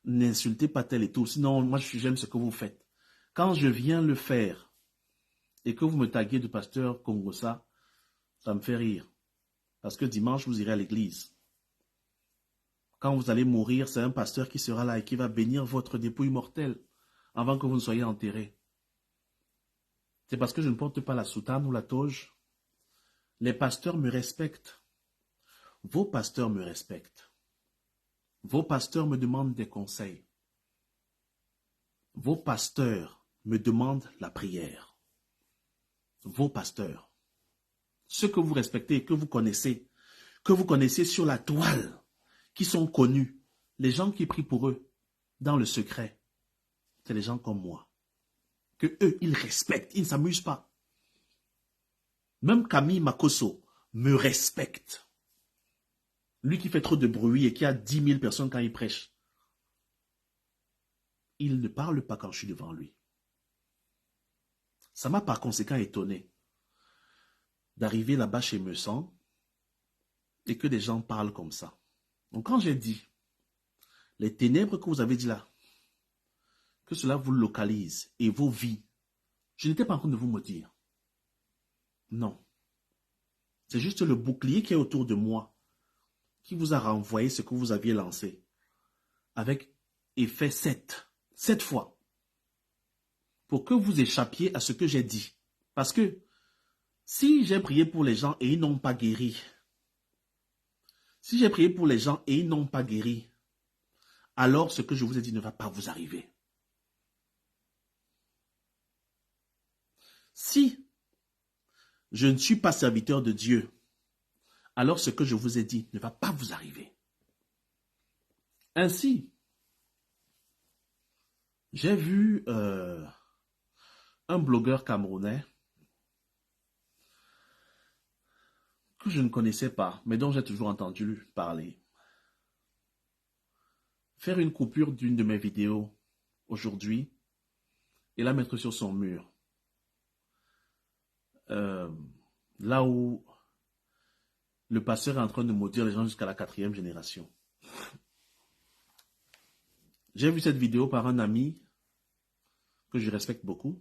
n'insultez pas tel et tout, sinon moi j'aime ce que vous faites. Quand je viens le faire et que vous me taguez de pasteur Congosa, ça me fait rire. Parce que dimanche, vous irez à l'église. Quand vous allez mourir, c'est un pasteur qui sera là et qui va bénir votre dépouille mortelle avant que vous ne soyez enterré. C'est parce que je ne porte pas la soutane ou la toge. Les pasteurs me respectent. Vos pasteurs me respectent. Vos pasteurs me demandent des conseils. Vos pasteurs me demandent la prière. Vos pasteurs. Ceux que vous respectez et que vous connaissez sur la toile, qui sont connus, les gens qui prient pour eux dans le secret, c'est les gens comme moi. Que eux, ils respectent, ils ne s'amusent pas. Même Camille Makosso me respecte. Lui qui fait trop de bruit et qui a 10 000 personnes quand il prêche. Il ne parle pas quand je suis devant lui. Ça m'a par conséquent étonné d'arriver là-bas chez Meussan et que des gens parlent comme ça. Donc quand j'ai dit, les ténèbres que vous avez dit là, que cela vous localise et vos vies, je n'étais pas en train de vous maudire. Non. C'est juste le bouclier qui est autour de moi qui vous a renvoyé ce que vous aviez lancé avec effet 7. 7 fois. Pour que vous échappiez à ce que j'ai dit. Parce que si j'ai prié pour les gens et ils n'ont pas guéri, alors ce que je vous ai dit ne va pas vous arriver. Si je ne suis pas serviteur de Dieu, alors ce que je vous ai dit ne va pas vous arriver. Ainsi, j'ai vu un blogueur camerounais que je ne connaissais pas, mais dont j'ai toujours entendu parler, faire une coupure d'une de mes vidéos aujourd'hui et la mettre sur son mur. Là où le pasteur est en train de maudire les gens jusqu'à la 4e génération. J'ai vu cette vidéo par un ami que je respecte beaucoup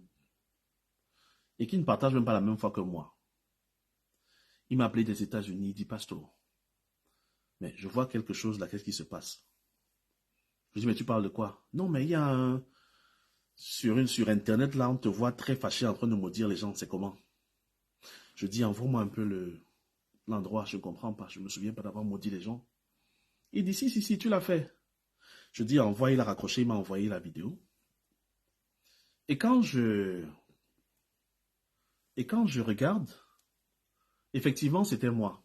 et qui ne partage même pas la même foi que moi. Il m'a appelé des États-Unis, il dit, pasteur, mais je vois quelque chose là, qu'est-ce qui se passe? Je dis, mais tu parles de quoi? Non, mais il y a un... Sur Internet, là, on te voit très fâché en train de maudire les gens, c'est comment? Je dis, envoie-moi un peu l'endroit, je ne comprends pas, je ne me souviens pas d'avoir maudit les gens. Il dit, si, tu l'as fait. Je dis, envoie, il a raccroché, il m'a envoyé la vidéo. Et quand je regarde, effectivement, c'était moi.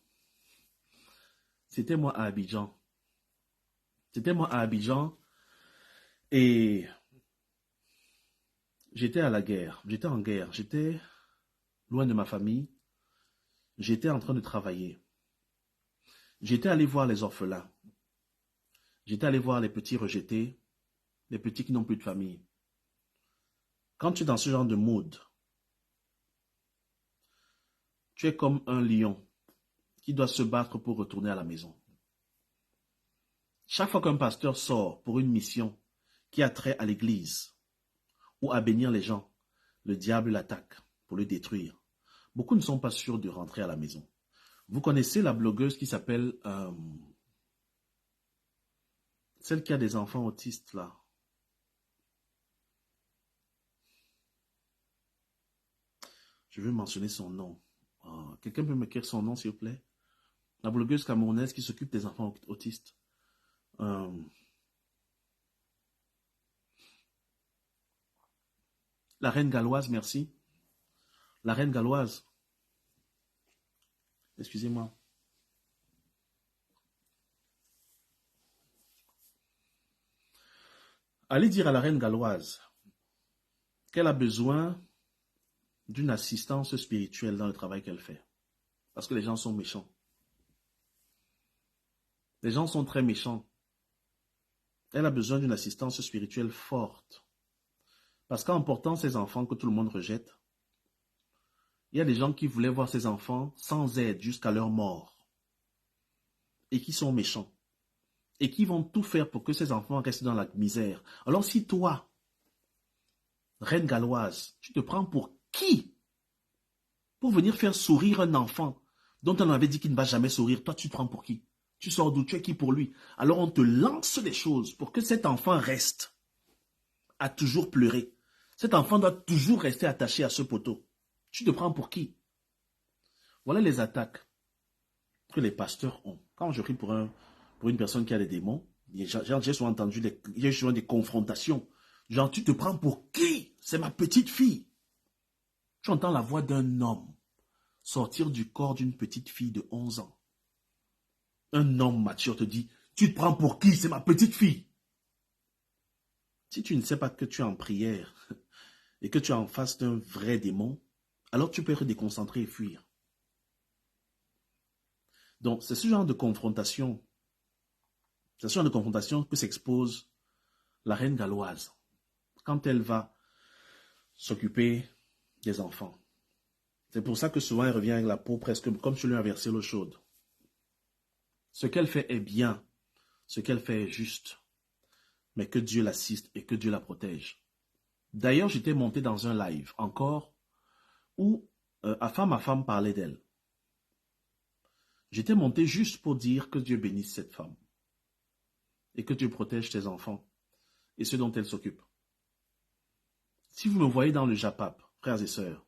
C'était moi à Abidjan. Et j'étais à la guerre. J'étais en guerre. J'étais loin de ma famille. J'étais en train de travailler. J'étais allé voir les orphelins. J'étais allé voir les petits rejetés, les petits qui n'ont plus de famille. Quand tu es dans ce genre de mood, tu es comme un lion qui doit se battre pour retourner à la maison. Chaque fois qu'un pasteur sort pour une mission qui a trait à l'église ou à bénir les gens, le diable l'attaque pour le détruire. Beaucoup ne sont pas sûrs de rentrer à la maison. Vous connaissez la blogueuse qui s'appelle... celle qui a des enfants autistes là. Je veux mentionner son nom. Quelqu'un peut m'écrire son nom s'il vous plaît? La blogueuse camerounaise qui s'occupe des enfants autistes. La reine galloise, merci. La reine galloise. Excusez-moi. Allez dire à la reine galloise qu'elle a besoin d'une assistance spirituelle dans le travail qu'elle fait. Parce que les gens sont méchants. Les gens sont très méchants. Elle a besoin d'une assistance spirituelle forte. Parce qu'en portant ses enfants que tout le monde rejette, il y a des gens qui voulaient voir ces enfants sans aide jusqu'à leur mort. Et qui sont méchants. Et qui vont tout faire pour que ces enfants restent dans la misère. Alors si toi, reine galloise, tu te prends pour qui? Pour venir faire sourire un enfant dont on avait dit qu'il ne va jamais sourire, toi tu te prends pour qui? Tu sors d'où? Tu es qui pour lui? Alors on te lance des choses pour que cet enfant reste à toujours pleurer. Cet enfant doit toujours rester attaché à ce poteau. Tu te prends pour qui? Voilà les attaques que les pasteurs ont. Quand je prie pour une personne qui a des démons, j'ai souvent entendu des confrontations. Genre, tu te prends pour qui? C'est ma petite fille. Tu entends la voix d'un homme sortir du corps d'une petite fille de 11 ans. Un homme mature te dit, tu te prends pour qui? C'est ma petite fille. Si tu ne sais pas que tu es en prière et que tu es en face d'un vrai démon, alors tu peux être déconcentré et fuir. Donc, c'est ce genre de confrontation. C'est ce genre de confrontation que s'expose la reine galloise quand elle va s'occuper des enfants. C'est pour ça que souvent elle revient avec la peau presque comme si on lui a versé l'eau chaude. Ce qu'elle fait est bien, ce qu'elle fait est juste, mais que Dieu l'assiste et que Dieu la protège. D'ailleurs, j'étais monté dans un live encore où ma femme parlait d'elle. J'étais monté juste pour dire que Dieu bénisse cette femme et que Dieu protège ses enfants et ceux dont elle s'occupe. Si vous me voyez dans le Japap, frères et sœurs,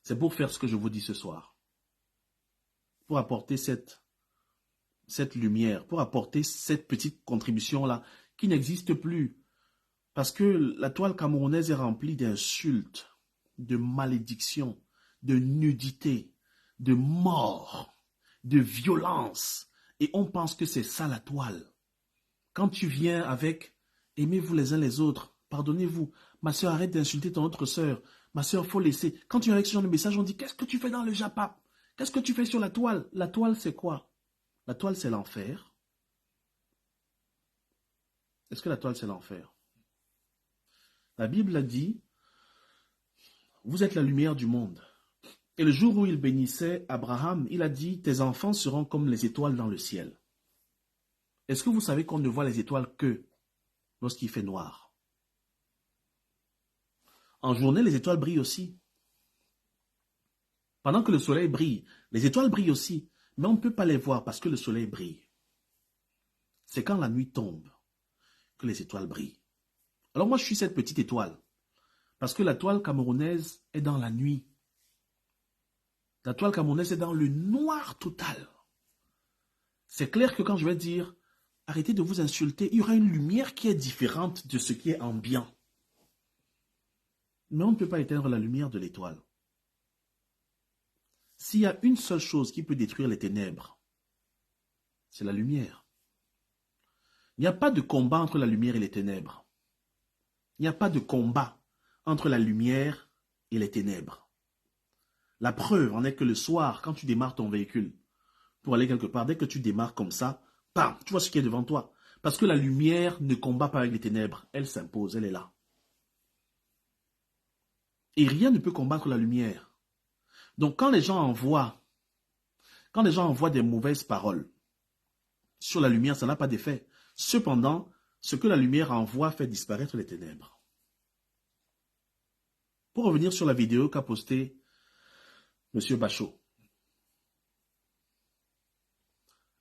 c'est pour faire ce que je vous dis ce soir. Pour apporter cette lumière, pour apporter cette petite contribution-là qui n'existe plus. Parce que la toile camerounaise est remplie d'insultes, de malédictions, de nudité, de mort, de violence. Et on pense que c'est ça la toile. Quand tu viens avec « aimez-vous les uns les autres », pardonnez-vous, ma soeur arrête d'insulter ton autre soeur, ma soeur faut laisser. Quand tu viens avec ce genre de message, on dit « qu'est-ce que tu fais dans le Japap? Qu'est-ce que tu fais sur la toile ?» La toile c'est quoi? La toile c'est l'enfer. Est-ce que la toile c'est l'enfer? La Bible a dit « vous êtes la lumière du monde ». Et le jour où il bénissait Abraham, il a dit « tes enfants seront comme les étoiles dans le ciel ». Est-ce que vous savez qu'on ne voit les étoiles que lorsqu'il fait noir? En journée, les étoiles brillent aussi. Pendant que le soleil brille, les étoiles brillent aussi, mais on ne peut pas les voir parce que le soleil brille. C'est quand la nuit tombe que les étoiles brillent. Alors moi, je suis cette petite étoile, parce que la toile camerounaise est dans la nuit. La toile camerounaise est dans le noir total. C'est clair que quand je vais dire « arrêtez de vous insulter », il y aura une lumière qui est différente de ce qui est ambiant. Mais on ne peut pas éteindre la lumière de l'étoile. S'il y a une seule chose qui peut détruire les ténèbres, c'est la lumière. Il n'y a pas de combat entre la lumière et les ténèbres. Il n'y a pas de combat entre la lumière et les ténèbres. La preuve en est que le soir, quand tu démarres ton véhicule pour aller quelque part, dès que tu démarres comme ça, bam, tu vois ce qui est devant toi. Parce que la lumière ne combat pas avec les ténèbres. Elle s'impose, elle est là. Et rien ne peut combattre la lumière. Donc quand les gens envoient des mauvaises paroles sur la lumière, ça n'a pas d'effet. Cependant, ce que la lumière envoie fait disparaître les ténèbres. Pour revenir sur la vidéo qu'a postée M. Bachot.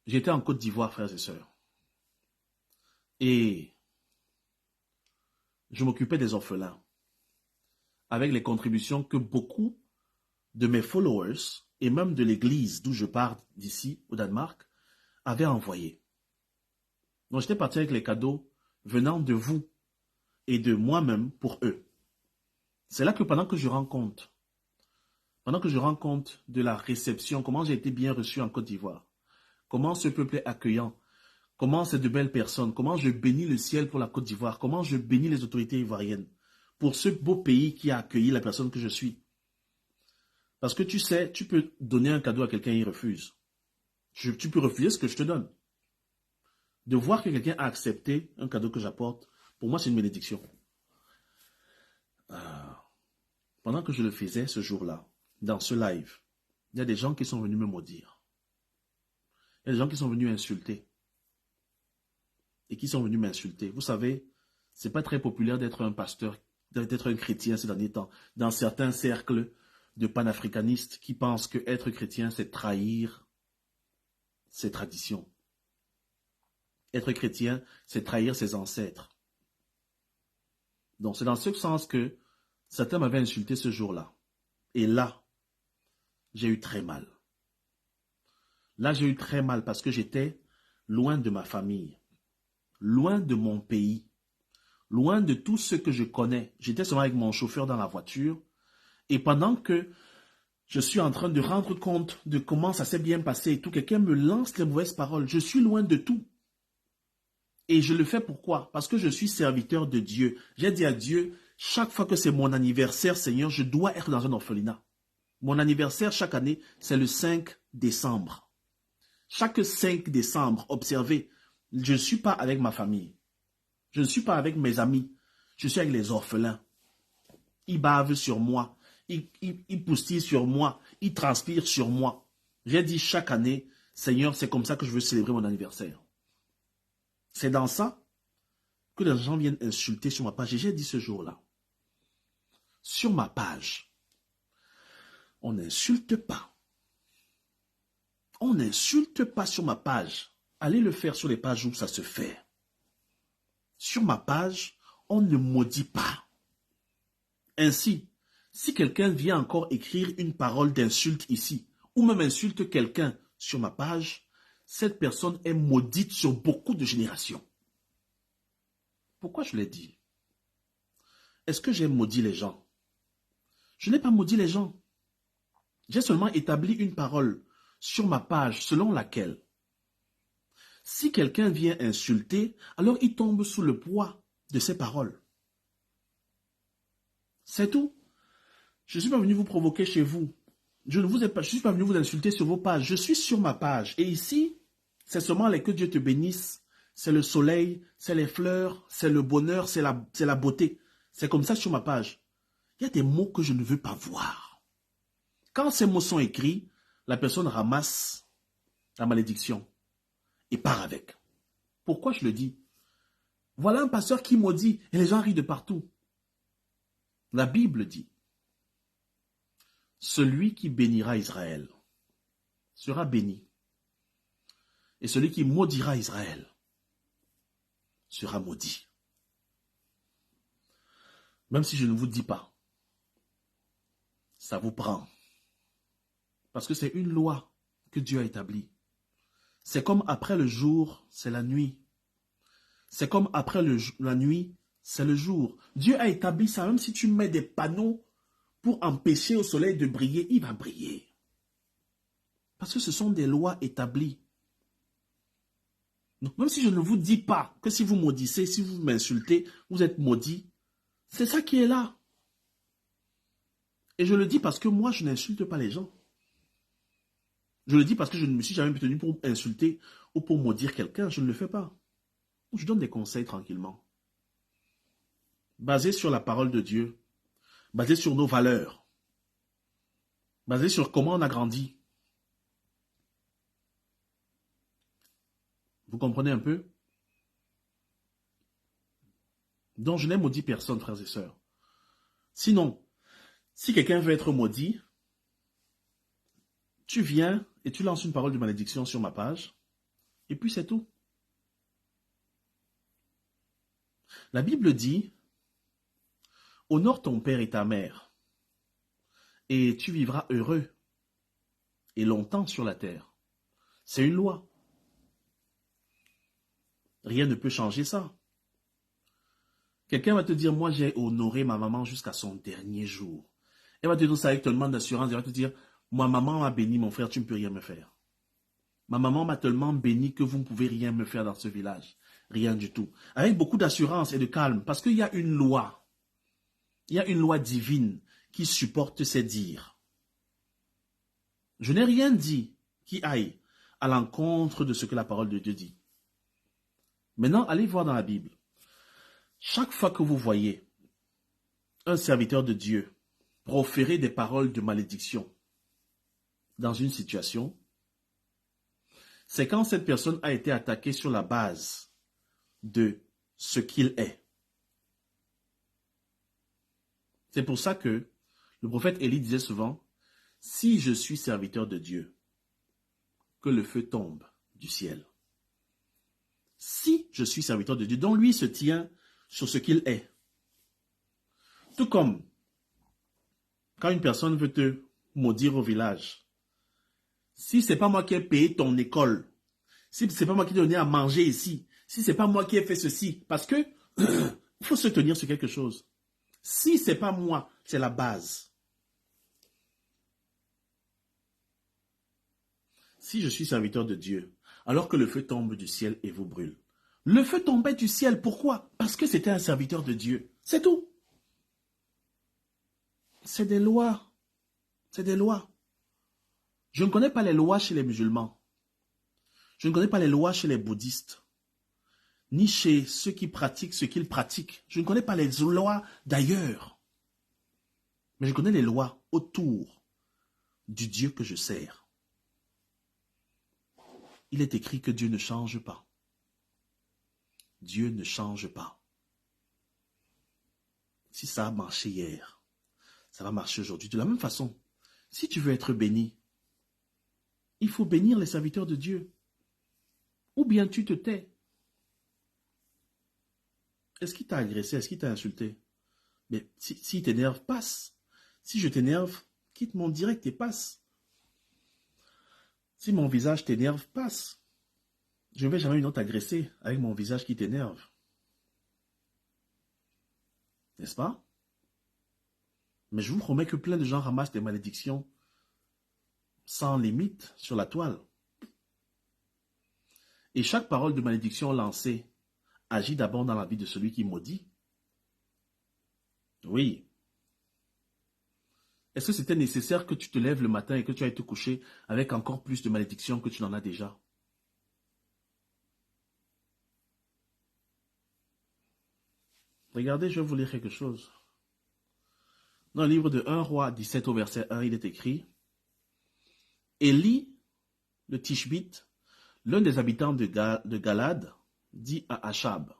J'étais en Côte d'Ivoire, frères et sœurs. Et je m'occupais des orphelins avec les contributions que beaucoup de mes followers et même de l'église d'où je pars d'ici, au Danemark, avaient envoyé. Donc j'étais parti avec les cadeaux venant de vous et de moi-même pour eux. C'est là que pendant que je rends compte de la réception, comment j'ai été bien reçu en Côte d'Ivoire, comment ce peuple est accueillant, comment c'est de belles personnes, comment je bénis le ciel pour la Côte d'Ivoire, comment je bénis les autorités ivoiriennes, pour ce beau pays qui a accueilli la personne que je suis. Parce que tu sais, tu peux donner un cadeau à quelqu'un et il refuse. Tu peux refuser ce que je te donne. De voir que quelqu'un a accepté un cadeau que j'apporte, pour moi c'est une bénédiction. Pendant que je le faisais ce jour-là, dans ce live, il y a des gens qui sont venus me maudire. Il y a des gens qui sont venus insulter. Et qui sont venus m'insulter. Vous savez, c'est pas très populaire d'être un pasteur, d'être un chrétien ces derniers temps. Dans certains cercles de panafricanistes qui pensent que être chrétien, c'est trahir ses traditions. Être chrétien, c'est trahir ses ancêtres. Donc c'est dans ce sens que Satan m'avait insulté ce jour-là. Et là, j'ai eu très mal. Là, j'ai eu très mal parce que j'étais loin de ma famille, loin de mon pays, loin de tout ce que je connais. J'étais seulement avec mon chauffeur dans la voiture. Et pendant que je suis en train de rendre compte de comment ça s'est bien passé et tout, quelqu'un me lance les mauvaises paroles. Je suis loin de tout. Et je le fais pourquoi? Parce que je suis serviteur de Dieu. J'ai dit à Dieu, chaque fois que c'est mon anniversaire, Seigneur, je dois être dans un orphelinat. Mon anniversaire, chaque année, c'est le 5 décembre. Chaque 5 décembre, observez, je ne suis pas avec ma famille. Je ne suis pas avec mes amis. Je suis avec les orphelins. Ils bavent sur moi. Ils poustillent sur moi. Ils transpirent sur moi. J'ai dit chaque année, Seigneur, c'est comme ça que je veux célébrer mon anniversaire. C'est dans ça que les gens viennent insulter sur ma page. Et j'ai dit ce jour-là, sur ma page, on n'insulte pas. On n'insulte pas sur ma page. Allez le faire sur les pages où ça se fait. Sur ma page, on ne maudit pas. Ainsi, si quelqu'un vient encore écrire une parole d'insulte ici, ou même insulte quelqu'un sur ma page, cette personne est maudite sur beaucoup de générations. Pourquoi je l'ai dit? Est-ce que j'ai maudit les gens? Je n'ai pas maudit les gens. J'ai seulement établi une parole sur ma page selon laquelle si quelqu'un vient insulter, alors il tombe sous le poids de ces paroles. C'est tout. Je ne suis pas venu vous provoquer chez vous. Je ne suis pas venu vous insulter sur vos pages. Je suis sur ma page. Et ici, c'est seulement les que Dieu te bénisse. C'est le soleil, c'est les fleurs, c'est le bonheur, c'est la beauté. C'est comme ça sur ma page. Il y a des mots que je ne veux pas voir. Quand ces mots sont écrits, la personne ramasse la malédiction et part avec. Pourquoi je le dis? Voilà un pasteur qui maudit et les gens rient de partout. La Bible dit, celui qui bénira Israël sera béni. Et celui qui maudira Israël sera maudit. Même si je ne vous dis pas, ça vous prend. Parce que c'est une loi que Dieu a établie. C'est comme après le jour, c'est la nuit. C'est comme après la nuit, c'est le jour. Dieu a établi ça, même si tu mets des panneaux pour empêcher au soleil de briller, il va briller. Parce que ce sont des lois établies. Donc, même si je ne vous dis pas que si vous maudissez, si vous m'insultez, vous êtes maudit, c'est ça qui est là. Et je le dis parce que moi, je n'insulte pas les gens. Je le dis parce que je ne me suis jamais tenu pour insulter ou pour maudire quelqu'un. Je ne le fais pas. Je donne des conseils tranquillement. Basés sur la parole de Dieu. Basés sur nos valeurs. Basés sur comment on a grandi. Vous comprenez un peu? Donc je n'ai maudit personne, frères et sœurs. Sinon, si quelqu'un veut être maudit, tu viens et tu lances une parole de malédiction sur ma page, et puis c'est tout. La Bible dit, honore ton père et ta mère, et tu vivras heureux et longtemps sur la terre. C'est une loi. Rien ne peut changer ça. Quelqu'un va te dire, moi j'ai honoré ma maman jusqu'à son dernier jour. Elle va te dire ça avec tellement d'assurance, elle va te dire, ma maman m'a béni, mon frère, tu ne peux rien me faire. Ma maman m'a tellement béni que vous ne pouvez rien me faire dans ce village. Rien du tout. Avec beaucoup d'assurance et de calme, parce qu'il y a une loi. Il y a une loi divine qui supporte ces dires. Je n'ai rien dit qui aille à l'encontre de ce que la parole de Dieu dit. Maintenant, allez voir dans la Bible. Chaque fois que vous voyez un serviteur de Dieu proférer des paroles de malédiction dans une situation, c'est quand cette personne a été attaquée sur la base de ce qu'il est. C'est pour ça que le prophète Élie disait souvent, « Si je suis serviteur de Dieu, que le feu tombe du ciel. » Si je suis serviteur de Dieu, donc lui se tient sur ce qu'il est. Tout comme quand une personne veut te maudire au village, si ce n'est pas moi qui ai payé ton école, si ce n'est pas moi qui t'ai donné à manger ici, si ce n'est pas moi qui ai fait ceci, parce que il faut se tenir sur quelque chose. Si ce n'est pas moi, c'est la base. Si je suis serviteur de Dieu, alors que le feu tombe du ciel et vous brûle. Le feu tombait du ciel, pourquoi? Parce que c'était un serviteur de Dieu. C'est tout. C'est des lois. C'est des lois. Je ne connais pas les lois chez les musulmans. Je ne connais pas les lois chez les bouddhistes. Ni chez ceux qui pratiquent ce qu'ils pratiquent. Je ne connais pas les lois d'ailleurs. Mais je connais les lois autour du Dieu que je sers. Il est écrit que Dieu ne change pas. Dieu ne change pas. Si ça a marché hier, ça va marcher aujourd'hui. De la même façon, si tu veux être béni, il faut bénir les serviteurs de Dieu. Ou bien tu te tais. Est-ce qu'il t'a agressé? Est-ce qu'il t'a insulté? Mais s'il t'énerve, passe. Si je t'énerve, quitte mon direct et passe. Si mon visage t'énerve, passe. Je ne vais jamais une autre agresser avec mon visage qui t'énerve. N'est-ce pas? Mais je vous promets que plein de gens ramassent des malédictions sans limite sur la toile. Et chaque parole de malédiction lancée agit d'abord dans la vie de celui qui maudit. Oui. Est-ce que c'était nécessaire que tu te lèves le matin et que tu ailles te coucher avec encore plus de malédictions que tu n'en as déjà? Regardez, je vais vous lire quelque chose. Dans le livre de 1 Roi 17 au verset 1, il est écrit, Élie, le Tishbite, l'un des habitants de Galad, dit à Achab.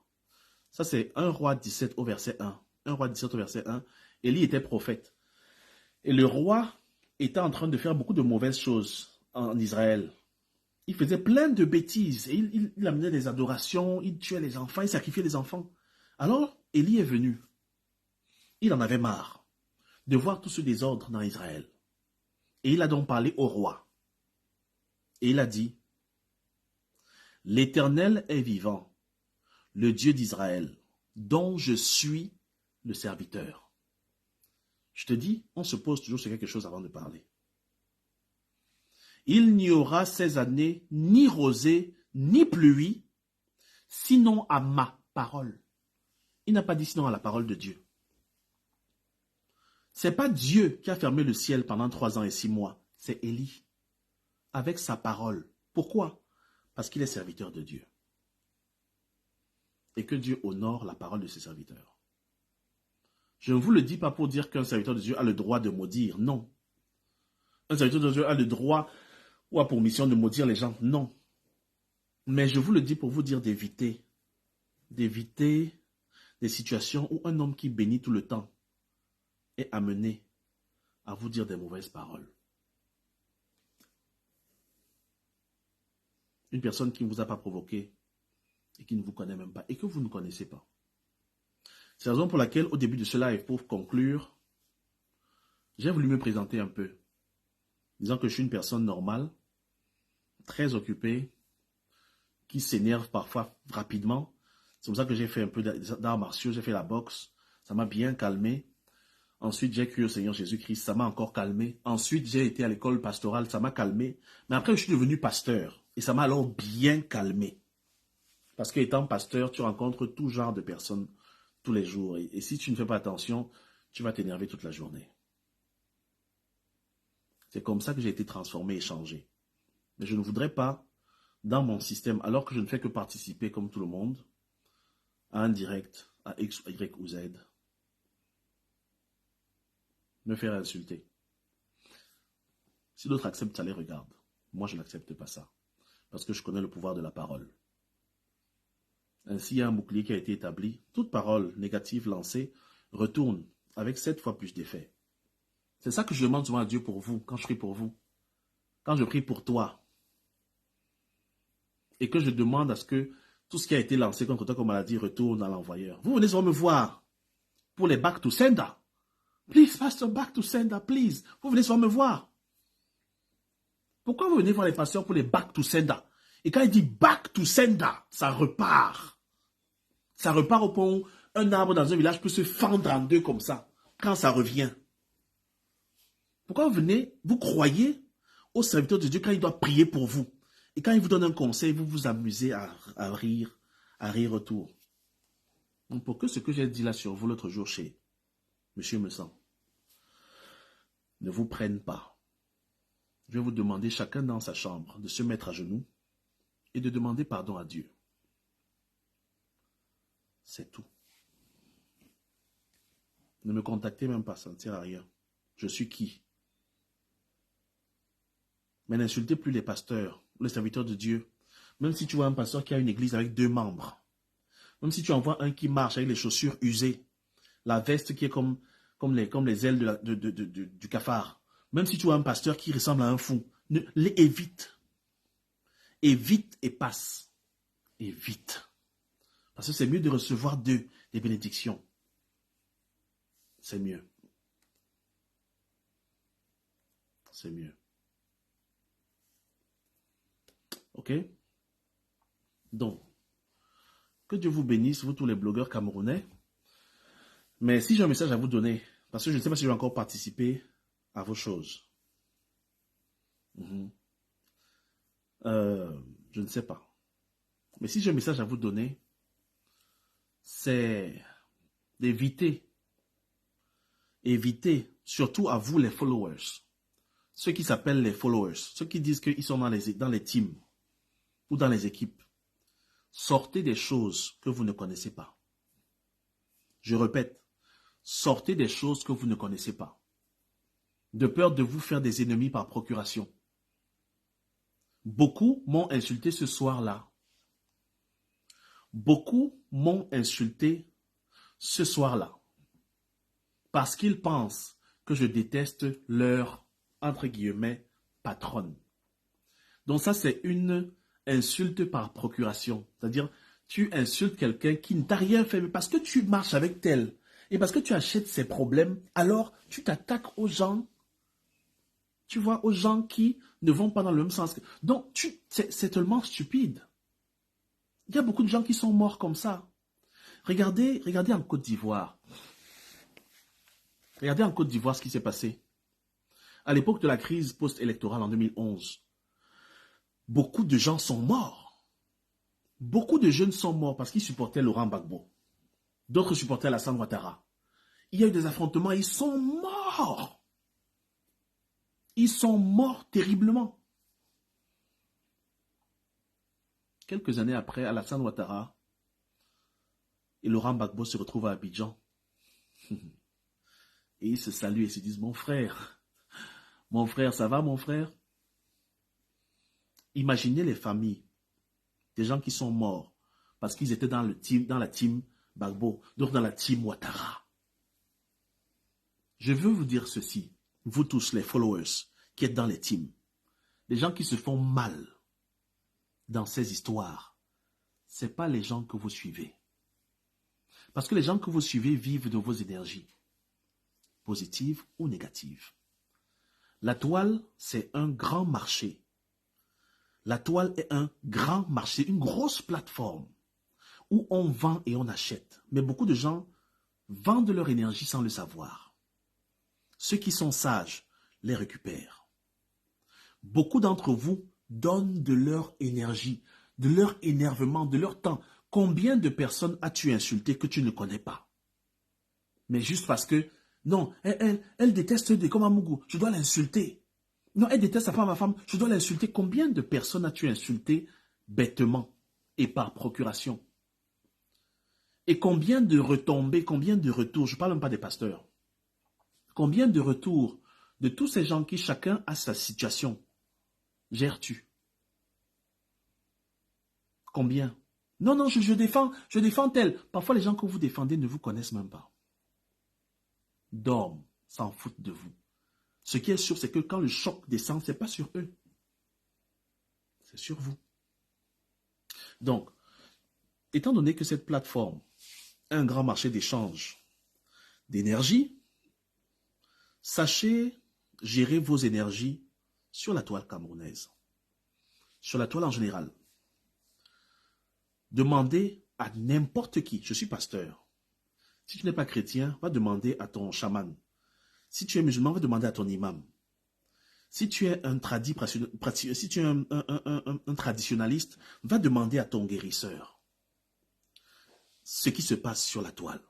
Ça c'est 1 Roi 17 au verset 1. 1 Roi 17 au verset 1. Élie était prophète. Et le roi était en train de faire beaucoup de mauvaises choses en Israël. Il faisait plein de bêtises. Et il amenait des adorations, il tuait les enfants, il sacrifiait les enfants. Alors, Élie est venu. Il en avait marre de voir tout ce désordre dans Israël. Et il a donc parlé au roi. Et il a dit, « L'Éternel est vivant, le Dieu d'Israël, dont je suis le serviteur. » Je te dis, on se pose toujours sur quelque chose avant de parler. « Il n'y aura ces années ni rosée, ni pluie, sinon à ma parole. » Il n'a pas dit sinon à la parole de Dieu. Ce n'est pas Dieu qui a fermé le ciel pendant 3 ans et 6 mois. C'est Élie. Avec sa parole. Pourquoi? Parce qu'il est serviteur de Dieu. Et que Dieu honore la parole de ses serviteurs. Je ne vous le dis pas pour dire qu'un serviteur de Dieu a le droit de maudire. Non. Un serviteur de Dieu a le droit ou a pour mission de maudire les gens. Non. Mais je vous le dis pour vous dire d'éviter. D'éviter des situations où un homme qui bénit tout le temps est amené à vous dire des mauvaises paroles. Une personne qui ne vous a pas provoqué et qui ne vous connaît même pas et que vous ne connaissez pas. C'est la raison pour laquelle au début de ce live, pour conclure, j'ai voulu me présenter un peu, disant que je suis une personne normale, très occupée, qui s'énerve parfois rapidement. C'est pour ça que j'ai fait un peu d'arts martiaux, j'ai fait la boxe. Ça m'a bien calmé. Ensuite, j'ai cru au Seigneur Jésus-Christ, ça m'a encore calmé. Ensuite, j'ai été à l'école pastorale, ça m'a calmé. Mais après, je suis devenu pasteur et ça m'a alors bien calmé. Parce qu'étant pasteur, tu rencontres tout genre de personnes tous les jours. Et si tu ne fais pas attention, tu vas t'énerver toute la journée. C'est comme ça que j'ai été transformé et changé. Mais je ne voudrais pas, dans mon système, alors que je ne fais que participer comme tout le monde, à un direct, à X, Y ou Z, me faire insulter. Si d'autres acceptent ça, les regarde. Moi, je n'accepte pas ça. Parce que je connais le pouvoir de la parole. Ainsi, il y a un bouclier qui a été établi. Toute parole négative lancée retourne avec 7 fois plus d'effet. C'est ça que je demande souvent à Dieu pour vous, quand je prie pour vous. Quand je prie pour toi. Et que je demande à ce que tout ce qui a été lancé contre toi comme maladie retourne à l'envoyeur. Vous venez souvent me voir pour les back to sender. Please, pastor, back to sender, please. Vous venez souvent me voir. Pourquoi vous venez voir les pasteurs pour les back to sender? Et quand il dit back to sender, ça repart. Ça repart au point où un arbre dans un village peut se fendre en deux comme ça, quand ça revient. Pourquoi vous venez, vous croyez au serviteur de Dieu quand il doit prier pour vous? Et quand il vous donne un conseil, vous vous amusez à rire autour. Donc pour que ce que j'ai dit là sur vous l'autre jour chez Monsieur Messan ne vous prenne pas. Je vais vous demander chacun dans sa chambre de se mettre à genoux et de demander pardon à Dieu. C'est tout. Ne me contactez même pas, ça ne sert à rien. Je suis qui? Mais n'insultez plus les pasteurs ou les serviteurs de Dieu. Même si tu vois un pasteur qui a une église avec 2 membres. Même si tu en vois un qui marche avec les chaussures usées. La veste qui est comme les ailes du cafard. Même si tu vois un pasteur qui ressemble à un fou. Évite. Évite et passe. Évite. Parce que c'est mieux de recevoir des bénédictions. C'est mieux. C'est mieux. Ok? Donc, que Dieu vous bénisse, vous tous les blogueurs camerounais. Mais si j'ai un message à vous donner, parce que je ne sais pas si je vais encore participer à vos choses. Je ne sais pas. Mais si j'ai un message à vous donner, c'est d'éviter, surtout à vous les followers, ceux qui s'appellent les followers, ceux qui disent qu'ils sont dans les teams ou dans les équipes. Sortez des choses que vous ne connaissez pas. Je répète, sortez des choses que vous ne connaissez pas. De peur de vous faire des ennemis par procuration. Beaucoup m'ont insulté ce soir-là. Beaucoup m'ont insulté ce soir-là. Parce qu'ils pensent que je déteste leur, entre guillemets, patronne. Donc ça, c'est une insulte par procuration. C'est-à-dire, tu insultes quelqu'un qui ne t'a rien fait, mais parce que tu marches avec tel, et parce que tu achètes ses problèmes, alors tu t'attaques aux gens, tu vois, aux gens qui ne vont pas dans le même sens. Donc, c'est tellement stupide. Il y a beaucoup de gens qui sont morts comme ça. Regardez en Côte d'Ivoire. Regardez en Côte d'Ivoire ce qui s'est passé. À l'époque de la crise post-électorale en 2011, beaucoup de gens sont morts. Beaucoup de jeunes sont morts parce qu'ils supportaient Laurent Gbagbo. D'autres supportaient Alassane Ouattara. Il y a eu des affrontements, ils sont morts. Ils sont morts terriblement. Quelques années après, Alassane Ouattara et Laurent Gbagbo se retrouvent à Abidjan. Et ils se saluent et se disent, mon frère, ça va mon frère? Imaginez les familles des gens qui sont morts parce qu'ils étaient dans la team Gbagbo, d'autres dans la team Ouattara. Je veux vous dire ceci, vous tous les followers qui êtes dans les teams, les gens qui se font mal dans ces histoires, ce n'est pas les gens que vous suivez. Parce que les gens que vous suivez vivent de vos énergies, positives ou négatives. La toile, c'est un grand marché. La toile est un grand marché, une grosse plateforme où on vend et on achète. Mais beaucoup de gens vendent leur énergie sans le savoir. Ceux qui sont sages les récupèrent. Beaucoup d'entre vous donnent de leur énergie, de leur énervement, de leur temps. Combien de personnes as-tu insulté que tu ne connais pas? Mais juste parce que, non, elle déteste des comme Amougou, je dois l'insulter. Non, elle déteste sa femme, ma femme, je dois l'insulter. Combien de personnes as-tu insulté bêtement et par procuration? Et combien de retombées, combien de retours, je ne parle même pas des pasteurs, combien de retours de tous ces gens qui chacun a sa situation, gères-tu? Combien? Non, non, je défends tel. Parfois, les gens que vous défendez ne vous connaissent même pas. Dorment, s'en foutent de vous. Ce qui est sûr, c'est que quand le choc descend, ce n'est pas sur eux. C'est sur vous. Donc, étant donné que cette plateforme est un grand marché d'échange d'énergie, sachez gérer vos énergies sur la toile camerounaise, sur la toile en général. Demandez à n'importe qui, je suis pasteur. Si tu n'es pas chrétien, va demander à ton chaman. Si tu es musulman, va demander à ton imam. Si tu es un traditionnaliste, va demander à ton guérisseur. Ce qui se passe sur la toile,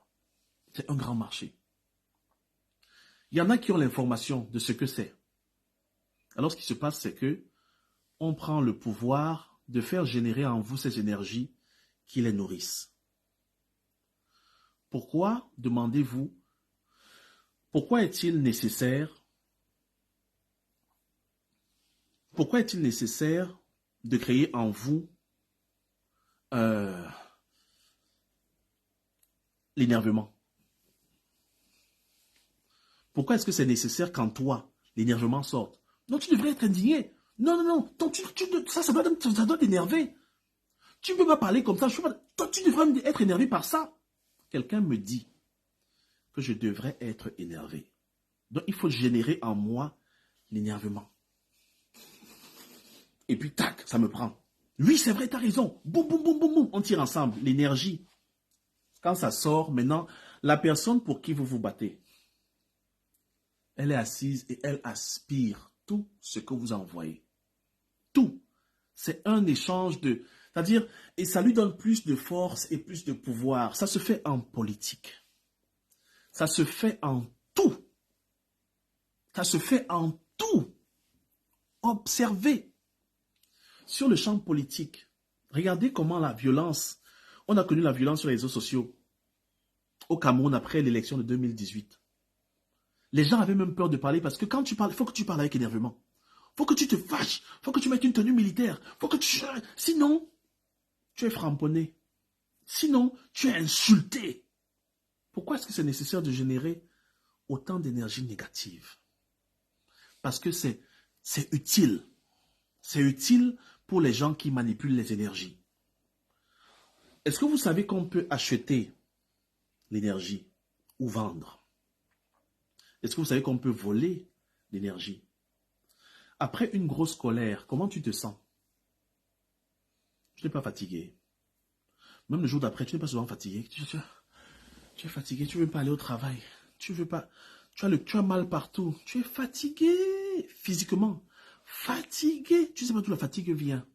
c'est un grand marché. Il y en a qui ont l'information de ce que c'est. Alors ce qui se passe, c'est que on prend le pouvoir de faire générer en vous ces énergies qui les nourrissent. Pourquoi, demandez-vous, pourquoi est-il nécessaire de créer en vous l'énervement? Pourquoi est-ce que c'est nécessaire qu'en toi, l'énervement sorte? Non, tu devrais être indigné. Non, non, non, ça doit t'énerver. Tu ne peux pas parler comme ça. Toi, tu devrais être énervé par ça. Quelqu'un me dit que je devrais être énervé. Donc, il faut générer en moi l'énervement. Et puis, tac, ça me prend. Oui, c'est vrai, tu as raison. Boum, boum, boum, boum, boum. On tire ensemble. L'énergie. Quand ça sort, maintenant, la personne pour qui vous vous battez, elle est assise et elle aspire tout ce que vous envoyez. Tout. C'est un échange de... C'est-à-dire, et ça lui donne plus de force et plus de pouvoir. Ça se fait en politique. Ça se fait en tout. Ça se fait en tout. Observez. Sur le champ politique, regardez comment la violence, on a connu la violence sur les réseaux sociaux au Cameroun après l'élection de 2018. Les gens avaient même peur de parler parce que quand tu parles, il faut que tu parles avec énervement. Il faut que tu te fâches. Il faut que tu mettes une tenue militaire. Faut que tu... Sinon, tu es framponné. Sinon, tu es insulté. Pourquoi est-ce que c'est nécessaire de générer autant d'énergie négative? Parce que c'est utile. C'est utile pour les gens qui manipulent les énergies. Est-ce que vous savez qu'on peut acheter l'énergie ou vendre? Est-ce que vous savez qu'on peut voler l'énergie? Après une grosse colère, comment tu te sens? Tu n'es pas fatigué. Même le jour d'après, tu n'es pas souvent fatigué. Tu es fatigué, tu ne veux pas aller au travail. Tu as mal partout. Tu es fatigué physiquement. Fatigué. Tu ne sais pas d'où la fatigue vient.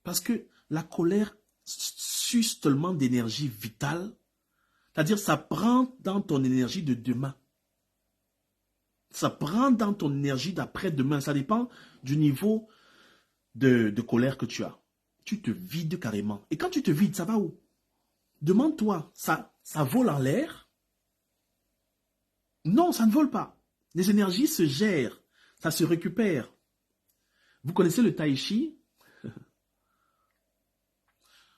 Parce que la colère suce tellement d'énergie vitale. C'est-à-dire, ça prend dans ton énergie de demain. Ça prend dans ton énergie d'après-demain. Ça dépend du niveau de colère que tu as. Tu te vides carrément. Et quand tu te vides, ça va où? Demande-toi, ça vole en l'air? Non, ça ne vole pas. Les énergies se gèrent. Ça se récupère. Vous connaissez le tai chi?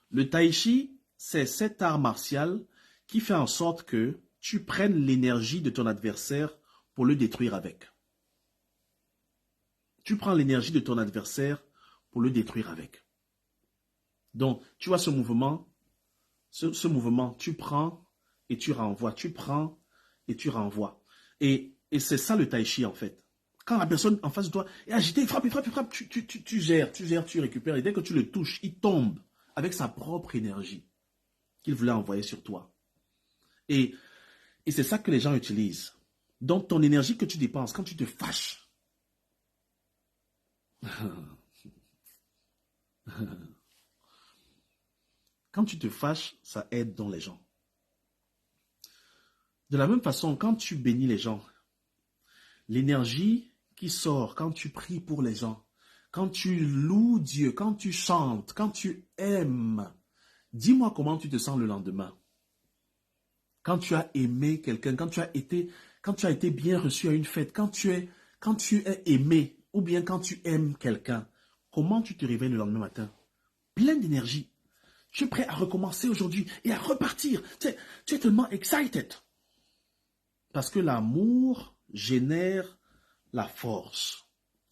Le tai chi, c'est cet art martial qui fait en sorte que tu prennes l'énergie de ton adversaire pour le détruire avec. Tu prends l'énergie de ton adversaire pour le détruire avec. Donc, tu vois ce mouvement, tu prends et tu renvoies, tu prends et tu renvoies. Et c'est ça le tai chi en fait. Quand la personne en face de toi est agitée, il frappe, tu gères, tu récupères. Et dès que tu le touches, il tombe avec sa propre énergie. qu'il voulait envoyer sur toi. Et c'est ça que les gens utilisent. Donc, ton énergie que tu dépenses, quand tu te fâches, quand tu te fâches, ça aide dans les gens. De la même façon, quand tu bénis les gens, l'énergie qui sort quand tu pries pour les gens, quand tu loues Dieu, quand tu chantes, quand tu aimes, dis-moi comment tu te sens le lendemain. Quand tu as aimé quelqu'un, quand tu as été bien reçu à une fête, quand tu es aimé, ou bien quand tu aimes quelqu'un, comment tu te réveilles le lendemain matin? Plein d'énergie. Tu es prêt à recommencer aujourd'hui et à repartir. Tu es tellement excited. Parce que l'amour génère la force.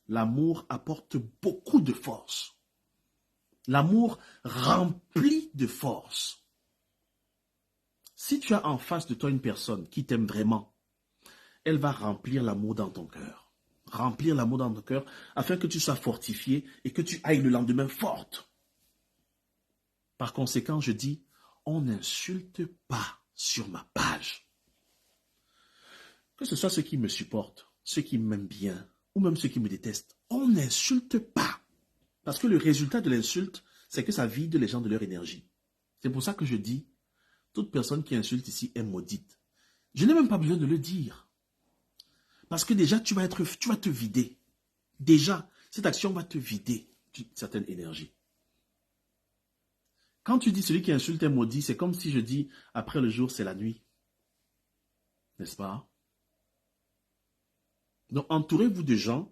L'amour apporte beaucoup de force. L'amour remplit de force. Si tu as en face de toi une personne qui t'aime vraiment, elle va remplir l'amour dans ton cœur. Remplir l'amour dans ton cœur afin que tu sois fortifié et que tu ailles le lendemain forte. Par conséquent, je dis, on n'insulte pas sur ma page. Que ce soit ceux qui me supportent, ceux qui m'aiment bien, ou même ceux qui me détestent, on n'insulte pas. Parce que le résultat de l'insulte, c'est que ça vide les gens de leur énergie. C'est pour ça que je dis, toute personne qui insulte ici est maudite. Je n'ai même pas besoin de le dire. Parce que déjà, tu vas te vider. Déjà, cette action va te vider d'une certaine énergie. Quand tu dis celui qui insulte est maudit, c'est comme si je dis après le jour, c'est la nuit. N'est-ce pas? Donc, entourez-vous de gens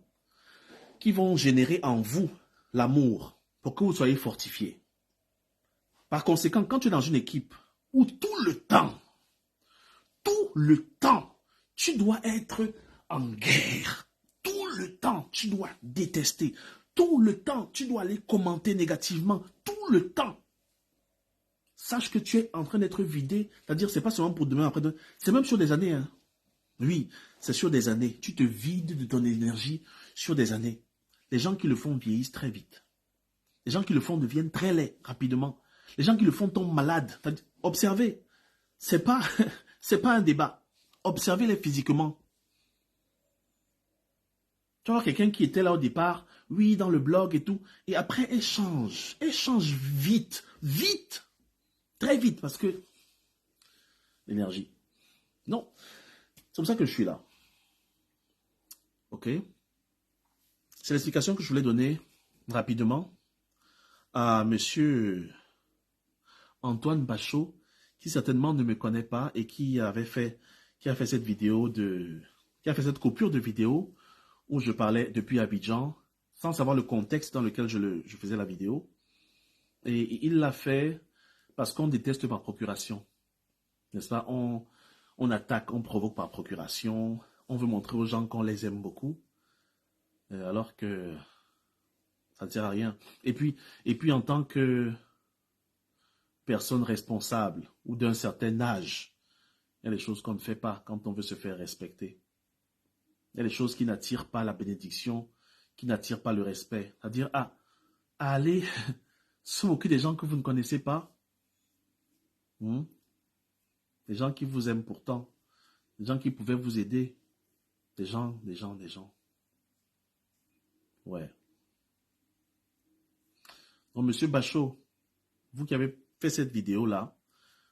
qui vont générer en vous l'amour pour que vous soyez fortifiés. Par conséquent, quand tu es dans une équipe où tout le temps, tu dois être en guerre. Tout le temps, tu dois détester. Tout le temps, tu dois aller commenter négativement. Tout le temps. Sache que tu es en train d'être vidé. C'est-à-dire, ce n'est pas seulement pour demain, après demain. C'est même sur des années. Hein. Oui, c'est sur des années. Tu te vides de ton énergie sur des années. Les gens qui le font vieillissent très vite. Les gens qui le font deviennent très laids rapidement. Les gens qui le font tombent malades. Observez. C'est pas un débat. Observez-les physiquement. Tu vois quelqu'un qui était là au départ, oui, dans le blog et tout, et après, elle change vite, très vite, parce que l'énergie. Non, c'est pour ça que je suis là. Ok? C'est l'explication que je voulais donner rapidement à monsieur Antoine Bachot, qui certainement ne me connaît pas et qui a fait cette vidéo qui a fait cette coupure de vidéo où je parlais depuis Abidjan, sans savoir le contexte dans lequel je faisais la vidéo. Et il l'a fait parce qu'on déteste par procuration. N'est-ce pas? On attaque, on provoque par procuration. On veut montrer aux gens qu'on les aime beaucoup. Alors que ça ne sert à rien. Et puis en tant que personne responsable ou d'un certain âge, il y a des choses qu'on ne fait pas quand on veut se faire respecter. Il y a des choses qui n'attirent pas la bénédiction, qui n'attirent pas le respect. C'est-à-dire, allez se moquer des gens que vous ne connaissez pas. Des gens qui vous aiment pourtant. Des gens qui pouvaient vous aider. Des gens. Ouais. Donc, monsieur Bachot, vous qui avez fait cette vidéo-là,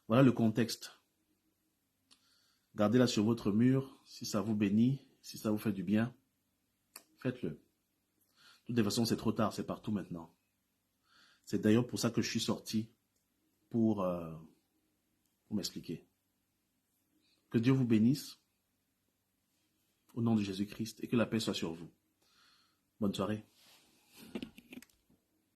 voilà le contexte. Gardez-la sur votre mur, si ça vous bénit, si ça vous fait du bien, faites-le. De toute façon, c'est trop tard, c'est partout maintenant. C'est d'ailleurs pour ça que je suis sorti, pour m'expliquer. Que Dieu vous bénisse, au nom de Jésus-Christ, et que la paix soit sur vous. Bonne soirée.